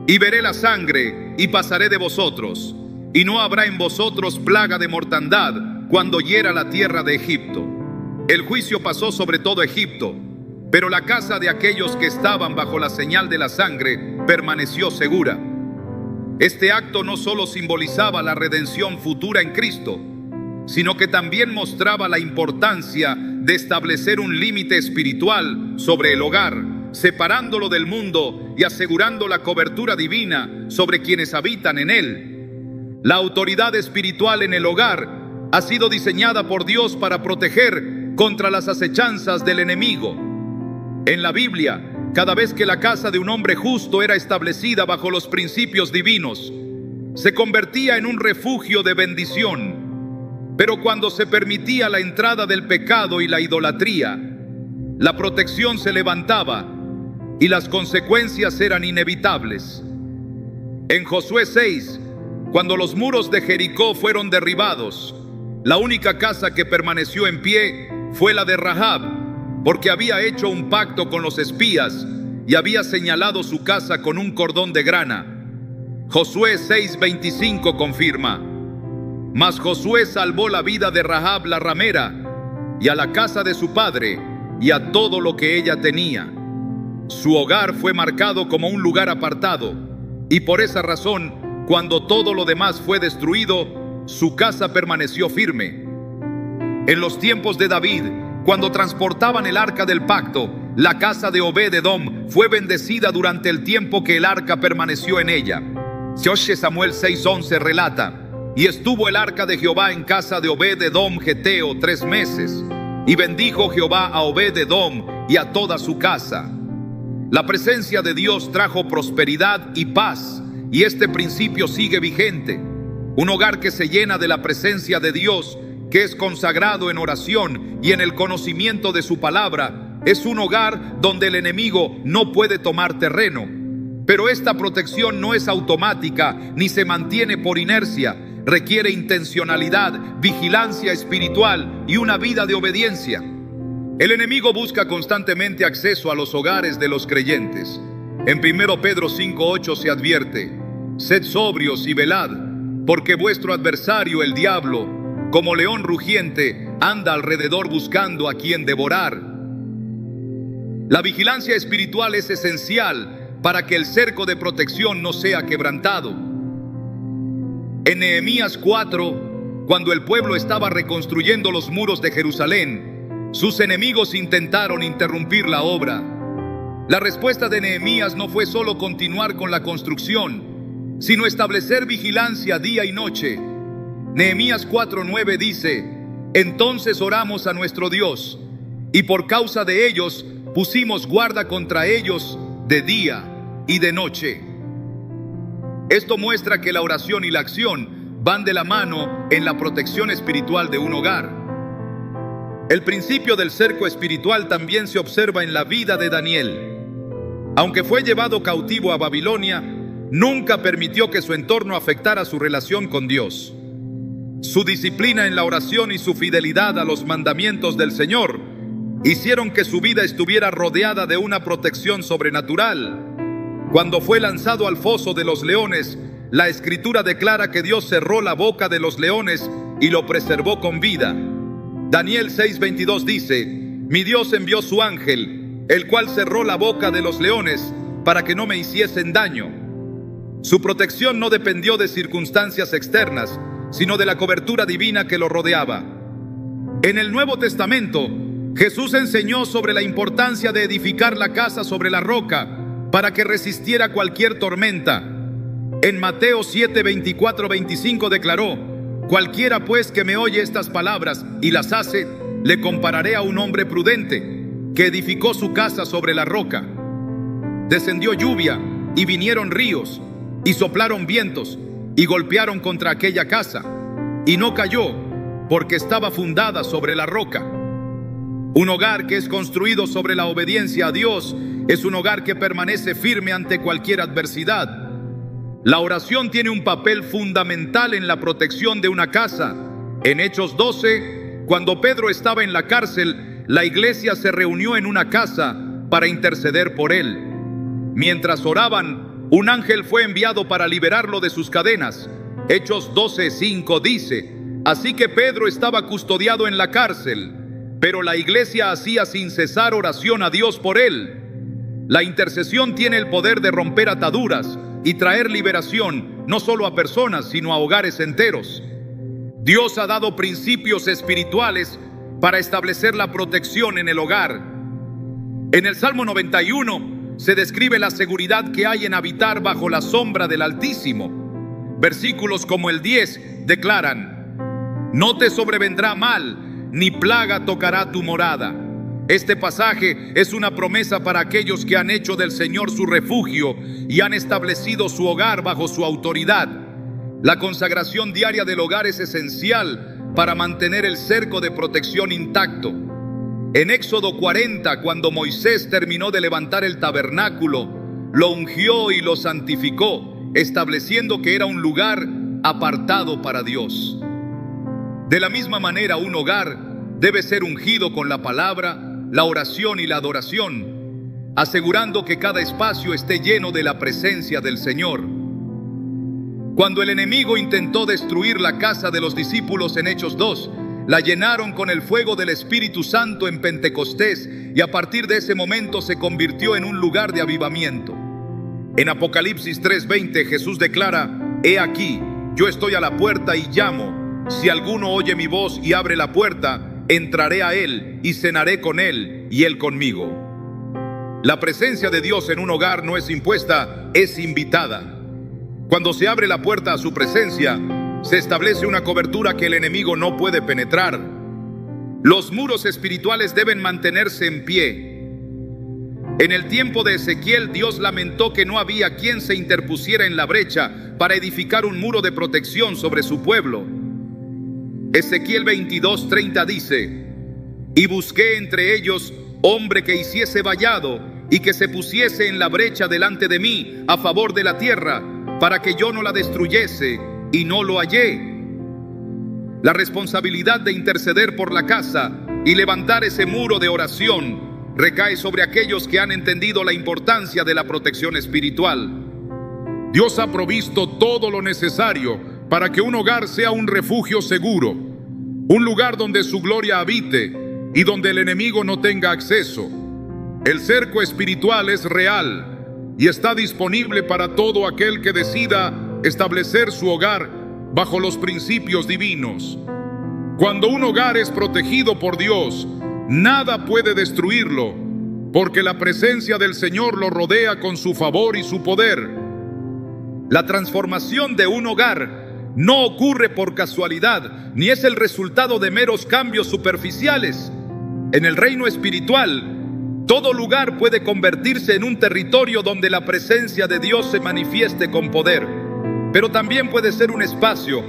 y veré la sangre y pasaré de vosotros, y no habrá en vosotros plaga de mortandad cuando hiera la tierra de Egipto. El juicio pasó sobre todo Egipto, pero la casa de aquellos que estaban bajo la señal de la sangre permaneció segura. Este acto no solo simbolizaba la redención futura en Cristo, sino que también mostraba la importancia de establecer un límite espiritual sobre el hogar, separándolo del mundo y asegurando la cobertura divina sobre quienes habitan en él. La autoridad espiritual en el hogar ha sido diseñada por Dios para proteger contra las acechanzas del enemigo. En la Biblia, cada vez que la casa de un hombre justo era establecida bajo los principios divinos, se convertía en un refugio de bendición. Pero cuando se permitía la entrada del pecado y la idolatría, la protección se levantaba y las consecuencias eran inevitables. En Josué 6, cuando los muros de Jericó fueron derribados, la única casa que permaneció en pie fue la de Rahab, porque había hecho un pacto con los espías y había señalado su casa con un cordón de grana. Josué 6:25 confirma: mas Josué salvó la vida de Rahab la ramera, y a la casa de su padre, y a todo lo que ella tenía. Su hogar fue marcado como un lugar apartado, y por esa razón, cuando todo lo demás fue destruido, su casa permaneció firme. En los tiempos de David, cuando transportaban el arca del pacto, la casa de Obed-edom fue bendecida durante el tiempo que el arca permaneció en ella. Samuel 6:11 relata: y estuvo el arca de Jehová en casa de Obed-edom geteo 3 meses, y bendijo Jehová a Obed-edom y a toda su casa. La presencia de Dios trajo prosperidad y paz, y este principio sigue vigente. Un hogar que se llena de la presencia de Dios, que es consagrado en oración y en el conocimiento de su palabra, es un hogar donde el enemigo no puede tomar terreno. Pero esta protección no es automática ni se mantiene por inercia. Requiere intencionalidad, vigilancia espiritual y una vida de obediencia. El enemigo busca constantemente acceso a los hogares de los creyentes. En 1 Pedro 5:8 se advierte: sed sobrios y velad, porque vuestro adversario el diablo, como león rugiente, anda alrededor buscando a quien devorar. La vigilancia espiritual es esencial para que el cerco de protección no sea quebrantado. En Nehemías 4, cuando el pueblo estaba reconstruyendo los muros de Jerusalén, sus enemigos intentaron interrumpir la obra. La respuesta de Nehemías no fue solo continuar con la construcción, sino establecer vigilancia día y noche. Nehemías 4:9 dice: entonces oramos a nuestro Dios, y por causa de ellos pusimos guarda contra ellos de día y de noche. Esto muestra que la oración y la acción van de la mano en la protección espiritual de un hogar. El principio del cerco espiritual también se observa en la vida de Daniel. Aunque fue llevado cautivo a Babilonia, nunca permitió que su entorno afectara su relación con Dios. Su disciplina en la oración y su fidelidad a los mandamientos del Señor hicieron que su vida estuviera rodeada de una protección sobrenatural. Cuando fue lanzado al foso de los leones, la Escritura declara que Dios cerró la boca de los leones y lo preservó con vida. Daniel 6:22 dice: mi Dios envió su ángel, el cual cerró la boca de los leones para que no me hiciesen daño. Su protección no dependió de circunstancias externas, sino de la cobertura divina que lo rodeaba. En el Nuevo Testamento, Jesús enseñó sobre la importancia de edificar la casa sobre la roca para que resistiera cualquier tormenta. En Mateo 7:24-25 declaró: cualquiera pues que me oye estas palabras y las hace, le compararé a un hombre prudente que edificó su casa sobre la roca. Descendió lluvia y vinieron ríos y soplaron vientos y golpearon contra aquella casa, y no cayó, porque estaba fundada sobre la roca. Un hogar que es construido sobre la obediencia a Dios es un hogar que permanece firme ante cualquier adversidad. La oración tiene un papel fundamental en la protección de una casa. En Hechos 12, cuando Pedro estaba en la cárcel, la iglesia se reunió en una casa para interceder por él. Mientras oraban, un ángel fue enviado para liberarlo de sus cadenas. Hechos 12:5 dice: así que Pedro estaba custodiado en la cárcel, pero la iglesia hacía sin cesar oración a Dios por él. La intercesión tiene el poder de romper ataduras y traer liberación, no solo a personas, sino a hogares enteros. Dios ha dado principios espirituales para establecer la protección en el hogar. En el Salmo 91 se describe la seguridad que hay en habitar bajo la sombra del Altísimo. Versículos como el 10 declaran: no te sobrevendrá mal, ni plaga tocará tu morada. Este pasaje es una promesa para aquellos que han hecho del Señor su refugio y han establecido su hogar bajo su autoridad. La consagración diaria del hogar es esencial para mantener el cerco de protección intacto. En Éxodo 40, cuando Moisés terminó de levantar el tabernáculo, lo ungió y lo santificó, estableciendo que era un lugar apartado para Dios. De la misma manera, un hogar debe ser ungido con la palabra, la oración y la adoración, asegurando que cada espacio esté lleno de la presencia del Señor. Cuando el enemigo intentó destruir la casa de los discípulos en Hechos 2, la llenaron con el fuego del Espíritu Santo en Pentecostés, y a partir de ese momento se convirtió en un lugar de avivamiento. En Apocalipsis 3:20 Jesús declara: he aquí, yo estoy a la puerta y llamo. Si alguno oye mi voz y abre la puerta, entraré a él y cenaré con él y él conmigo. La presencia de Dios en un hogar no es impuesta, es invitada. Cuando se abre la puerta a su presencia, se establece una cobertura que el enemigo no puede penetrar. Los muros espirituales deben mantenerse en pie. En el tiempo de Ezequiel, Dios lamentó que no había quien se interpusiera en la brecha para edificar un muro de protección sobre su pueblo. Ezequiel 22:30 dice: y busqué entre ellos hombre que hiciese vallado y que se pusiese en la brecha delante de mí a favor de la tierra, para que yo no la destruyese, y no lo hallé. La responsabilidad de interceder por la casa y levantar ese muro de oración recae sobre aquellos que han entendido la importancia de la protección espiritual. Dios ha provisto todo lo necesario para que un hogar sea un refugio seguro, un lugar donde su gloria habite y donde el enemigo no tenga acceso. El cerco espiritual es real y está disponible para todo aquel que decida establecer su hogar bajo los principios divinos. Cuando un hogar es protegido por Dios, nada puede destruirlo, porque la presencia del Señor lo rodea con su favor y su poder. La transformación de un hogar no ocurre por casualidad, ni es el resultado de meros cambios superficiales. En el reino espiritual, todo lugar puede convertirse en un territorio donde la presencia de Dios se manifieste con poder, pero también puede ser un espacio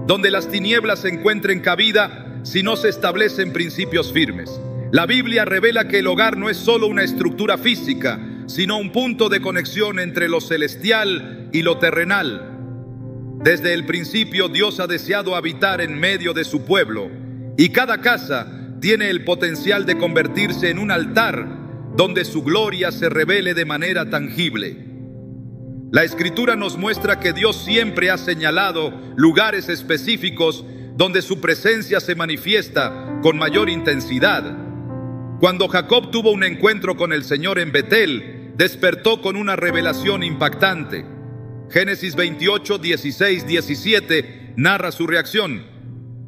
donde las tinieblas encuentren cabida si no se establecen principios firmes. La Biblia revela que el hogar no es solo una estructura física, sino un punto de conexión entre lo celestial y lo terrenal. Desde el principio, Dios ha deseado habitar en medio de su pueblo, y cada casa tiene el potencial de convertirse en un altar donde su gloria se revele de manera tangible. La Escritura nos muestra que Dios siempre ha señalado lugares específicos donde su presencia se manifiesta con mayor intensidad. Cuando Jacob tuvo un encuentro con el Señor en Betel, despertó con una revelación impactante. Génesis 28, 16, 17 narra su reacción.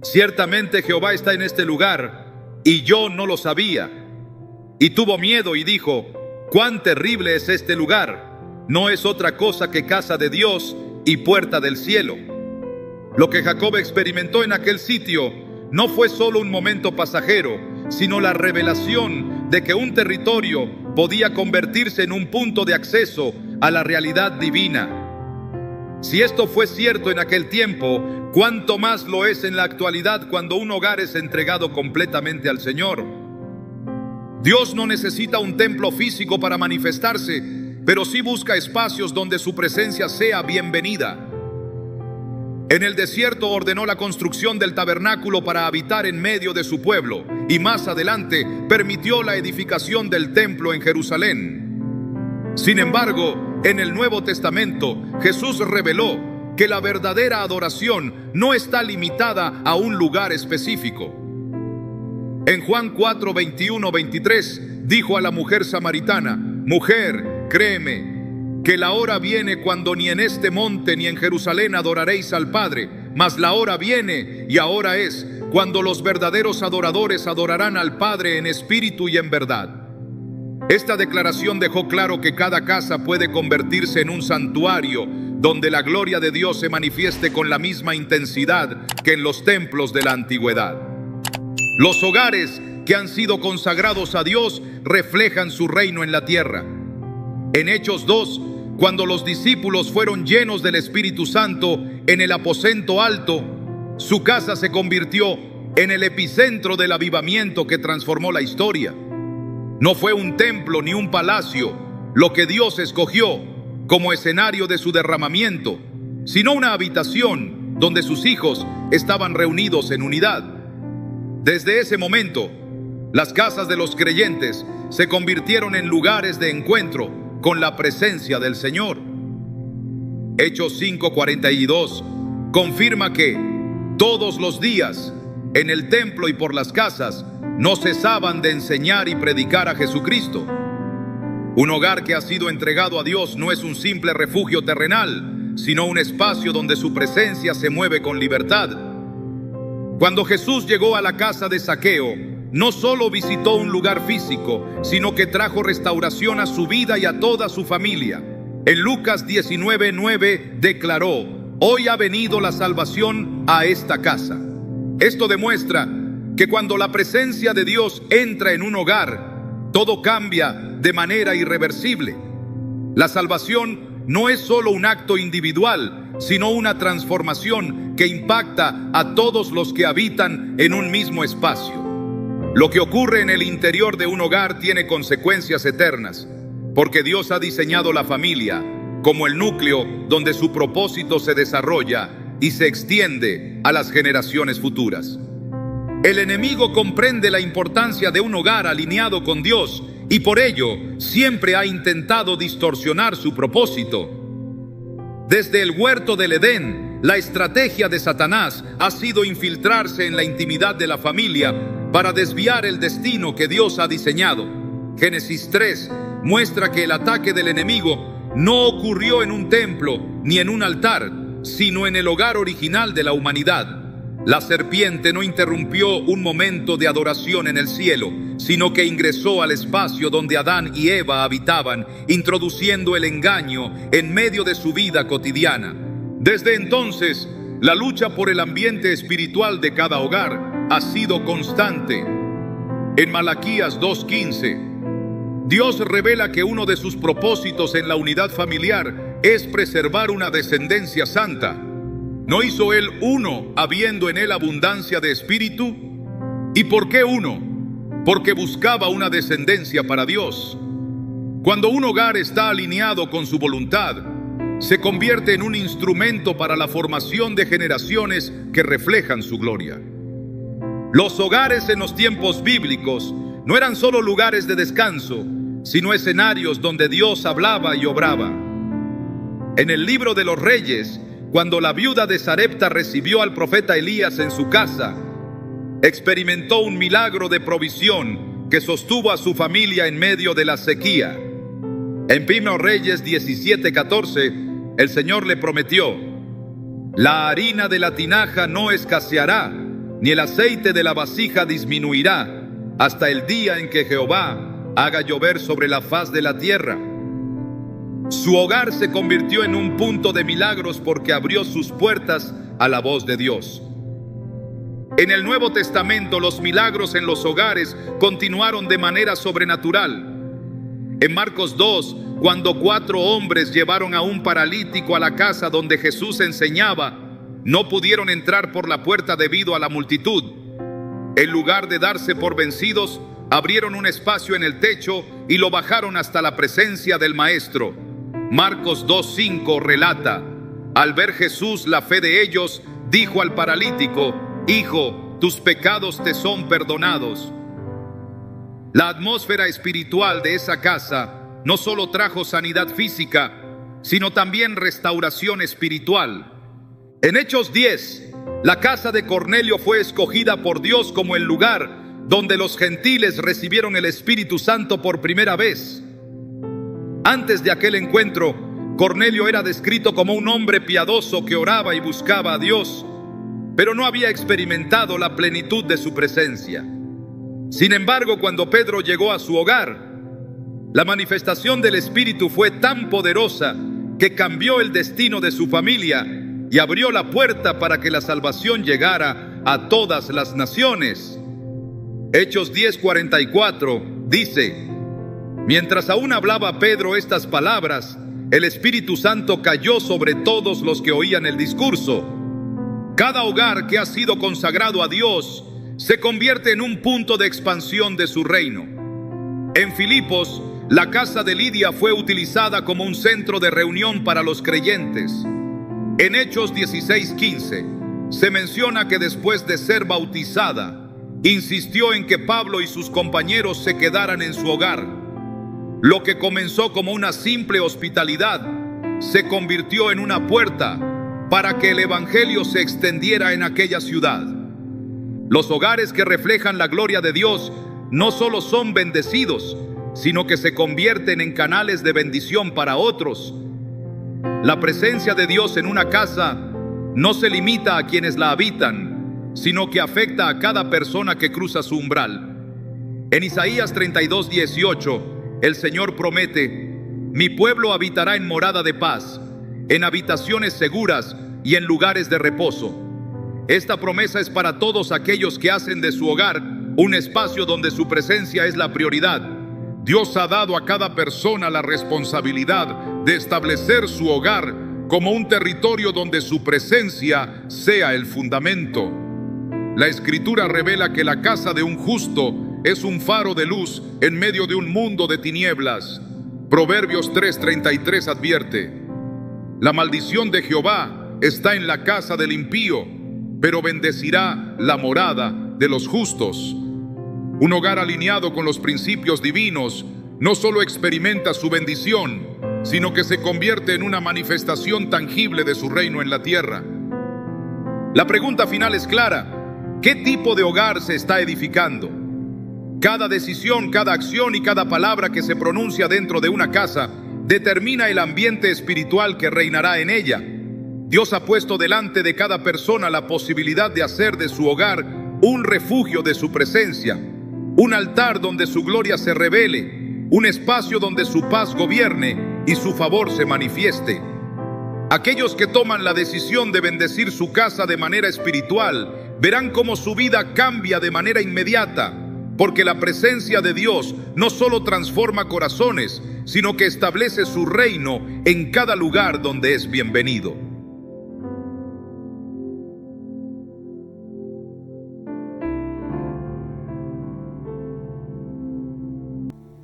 Ciertamente Jehová está en este lugar, y yo no lo sabía. Y tuvo miedo y dijo: cuán terrible es este lugar. No es otra cosa que casa de Dios y puerta del cielo. Lo que Jacob experimentó en aquel sitio no fue solo un momento pasajero, sino la revelación de que un territorio podía convertirse en un punto de acceso a la realidad divina. Si esto fue cierto en aquel tiempo, ¿cuánto más lo es en la actualidad cuando un hogar es entregado completamente al Señor? Dios no necesita un templo físico para manifestarse, pero sí busca espacios donde su presencia sea bienvenida. En el desierto ordenó la construcción del tabernáculo para habitar en medio de su pueblo, y más adelante permitió la edificación del templo en Jerusalén. Sin embargo, en el Nuevo Testamento, Jesús reveló que la verdadera adoración no está limitada a un lugar específico. En Juan 4, 21, 23, dijo a la mujer samaritana: mujer, créeme, que la hora viene cuando ni en este monte ni en Jerusalén adoraréis al Padre, mas la hora viene, y ahora es, cuando los verdaderos adoradores adorarán al Padre en espíritu y en verdad. Esta declaración dejó claro que cada casa puede convertirse en un santuario donde la gloria de Dios se manifieste con la misma intensidad que en los templos de la antigüedad. Los hogares que han sido consagrados a Dios reflejan su reino en la tierra. En Hechos 2, cuando los discípulos fueron llenos del Espíritu Santo en el aposento alto, su casa se convirtió en el epicentro del avivamiento que transformó la historia. No fue un templo ni un palacio lo que Dios escogió como escenario de su derramamiento, sino una habitación donde sus hijos estaban reunidos en unidad. Desde ese momento, las casas de los creyentes se convirtieron en lugares de encuentro con la presencia del Señor. Hechos 5:42 confirma que todos los días, en el templo y por las casas, no cesaban de enseñar y predicar a Jesucristo. Un hogar que ha sido entregado a Dios no es un simple refugio terrenal, sino un espacio donde su presencia se mueve con libertad. Cuando Jesús llegó a la casa de Zaqueo, no solo visitó un lugar físico, sino que trajo restauración a su vida y a toda su familia. En Lucas 19:9 declaró: hoy ha venido la salvación a esta casa. Esto demuestra que cuando la presencia de Dios entra en un hogar, todo cambia de manera irreversible. La salvación no es solo un acto individual, sino una transformación que impacta a todos los que habitan en un mismo espacio. Lo que ocurre en el interior de un hogar tiene consecuencias eternas, porque Dios ha diseñado la familia como el núcleo donde su propósito se desarrolla y se extiende a las generaciones futuras. El enemigo comprende la importancia de un hogar alineado con Dios y por ello siempre ha intentado distorsionar su propósito. Desde el huerto del Edén, la estrategia de Satanás ha sido infiltrarse en la intimidad de la familia para desviar el destino que Dios ha diseñado. Génesis 3 muestra que el ataque del enemigo no ocurrió en un templo ni en un altar, sino en el hogar original de la humanidad. La serpiente no interrumpió un momento de adoración en el cielo, sino que ingresó al espacio donde Adán y Eva habitaban, introduciendo el engaño en medio de su vida cotidiana. Desde entonces, la lucha por el ambiente espiritual de cada hogar ha sido constante. En Malaquías 2:15, Dios revela que uno de sus propósitos en la unidad familiar es preservar una descendencia santa. ¿No hizo Él uno, habiendo en él abundancia de espíritu? ¿Y por qué uno? Porque buscaba una descendencia para Dios. Cuando un hogar está alineado con su voluntad, se convierte en un instrumento para la formación de generaciones que reflejan su gloria. Los hogares en los tiempos bíblicos no eran solo lugares de descanso, sino escenarios donde Dios hablaba y obraba. En el libro de los Reyes, cuando la viuda de Sarepta recibió al profeta Elías en su casa, experimentó un milagro de provisión que sostuvo a su familia en medio de la sequía. En 1 Reyes 17:14, el Señor le prometió: la harina de la tinaja no escaseará, ni el aceite de la vasija disminuirá, hasta el día en que Jehová haga llover sobre la faz de la tierra. Su hogar se convirtió en un punto de milagros porque abrió sus puertas a la voz de Dios. En el Nuevo Testamento, los milagros en los hogares continuaron de manera sobrenatural. En Marcos 2, cuando 4 hombres llevaron a un paralítico a la casa donde Jesús enseñaba, no pudieron entrar por la puerta debido a la multitud. En lugar de darse por vencidos, abrieron un espacio en el techo y lo bajaron hasta la presencia del Maestro. Marcos 2:5 relata: al ver Jesús la fe de ellos, dijo al paralítico: hijo, tus pecados te son perdonados. La atmósfera espiritual de esa casa no solo trajo sanidad física, sino también restauración espiritual. En Hechos 10, la casa de Cornelio fue escogida por Dios como el lugar donde los gentiles recibieron el Espíritu Santo por primera vez. Antes de aquel encuentro, Cornelio era descrito como un hombre piadoso que oraba y buscaba a Dios, pero no había experimentado la plenitud de su presencia. Sin embargo, cuando Pedro llegó a su hogar, la manifestación del Espíritu fue tan poderosa que cambió el destino de su familia y abrió la puerta para que la salvación llegara a todas las naciones. Hechos 10:44 dice: mientras aún hablaba Pedro estas palabras, el Espíritu Santo cayó sobre todos los que oían el discurso. Cada hogar que ha sido consagrado a Dios se convierte en un punto de expansión de su reino. En Filipos, la casa de Lidia fue utilizada como un centro de reunión para los creyentes. En Hechos 16:15 se menciona que después de ser bautizada, insistió en que Pablo y sus compañeros se quedaran en su hogar. Lo que comenzó como una simple hospitalidad se convirtió en una puerta para que el evangelio se extendiera en aquella ciudad. Los hogares que reflejan la gloria de Dios no solo son bendecidos, sino que se convierten en canales de bendición para otros. La presencia de Dios en una casa no se limita a quienes la habitan, sino que afecta a cada persona que cruza su umbral. En Isaías 32:18, el Señor promete: mi pueblo habitará en morada de paz, en habitaciones seguras y en lugares de reposo. Esta promesa es para todos aquellos que hacen de su hogar un espacio donde su presencia es la prioridad. Dios ha dado a cada persona la responsabilidad de establecer su hogar como un territorio donde su presencia sea el fundamento. La Escritura revela que la casa de un justo es un faro de luz en medio de un mundo de tinieblas. Proverbios 3:33 advierte: la maldición de Jehová está en la casa del impío, pero bendecirá la morada de los justos. Un hogar alineado con los principios divinos no solo experimenta su bendición, sino que se convierte en una manifestación tangible de su reino en la tierra. La pregunta final es clara: ¿qué tipo de hogar se está edificando? Cada decisión, cada acción y cada palabra que se pronuncia dentro de una casa determina el ambiente espiritual que reinará en ella. Dios ha puesto delante de cada persona la posibilidad de hacer de su hogar un refugio de su presencia, un altar donde su gloria se revele, un espacio donde su paz gobierne y su favor se manifieste. Aquellos que toman la decisión de bendecir su casa de manera espiritual verán cómo su vida cambia de manera inmediata, porque la presencia de Dios no solo transforma corazones, sino que establece su reino en cada lugar donde es bienvenido.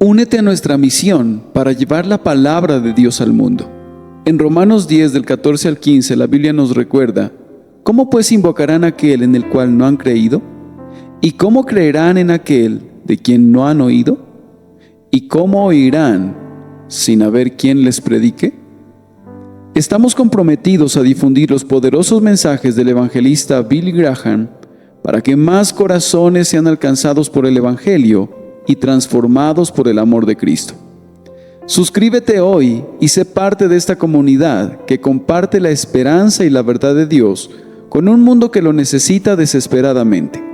Únete a nuestra misión para llevar la palabra de Dios al mundo. En Romanos 10, del 14 al 15, la Biblia nos recuerda: ¿cómo pues invocarán a aquel en el cual no han creído? ¿Y cómo creerán en aquel de quien no han oído? ¿Y cómo oirán sin haber quien les predique? Estamos comprometidos a difundir los poderosos mensajes del evangelista Billy Graham para que más corazones sean alcanzados por el Evangelio y transformados por el amor de Cristo. Suscríbete hoy y sé parte de esta comunidad que comparte la esperanza y la verdad de Dios con un mundo que lo necesita desesperadamente.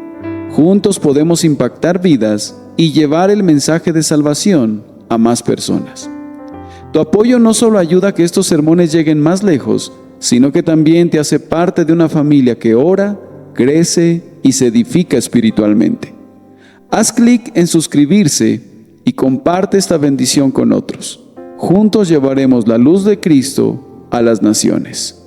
Juntos podemos impactar vidas y llevar el mensaje de salvación a más personas. Tu apoyo no solo ayuda a que estos sermones lleguen más lejos, sino que también te hace parte de una familia que ora, crece y se edifica espiritualmente. Haz clic en suscribirse y comparte esta bendición con otros. Juntos llevaremos la luz de Cristo a las naciones.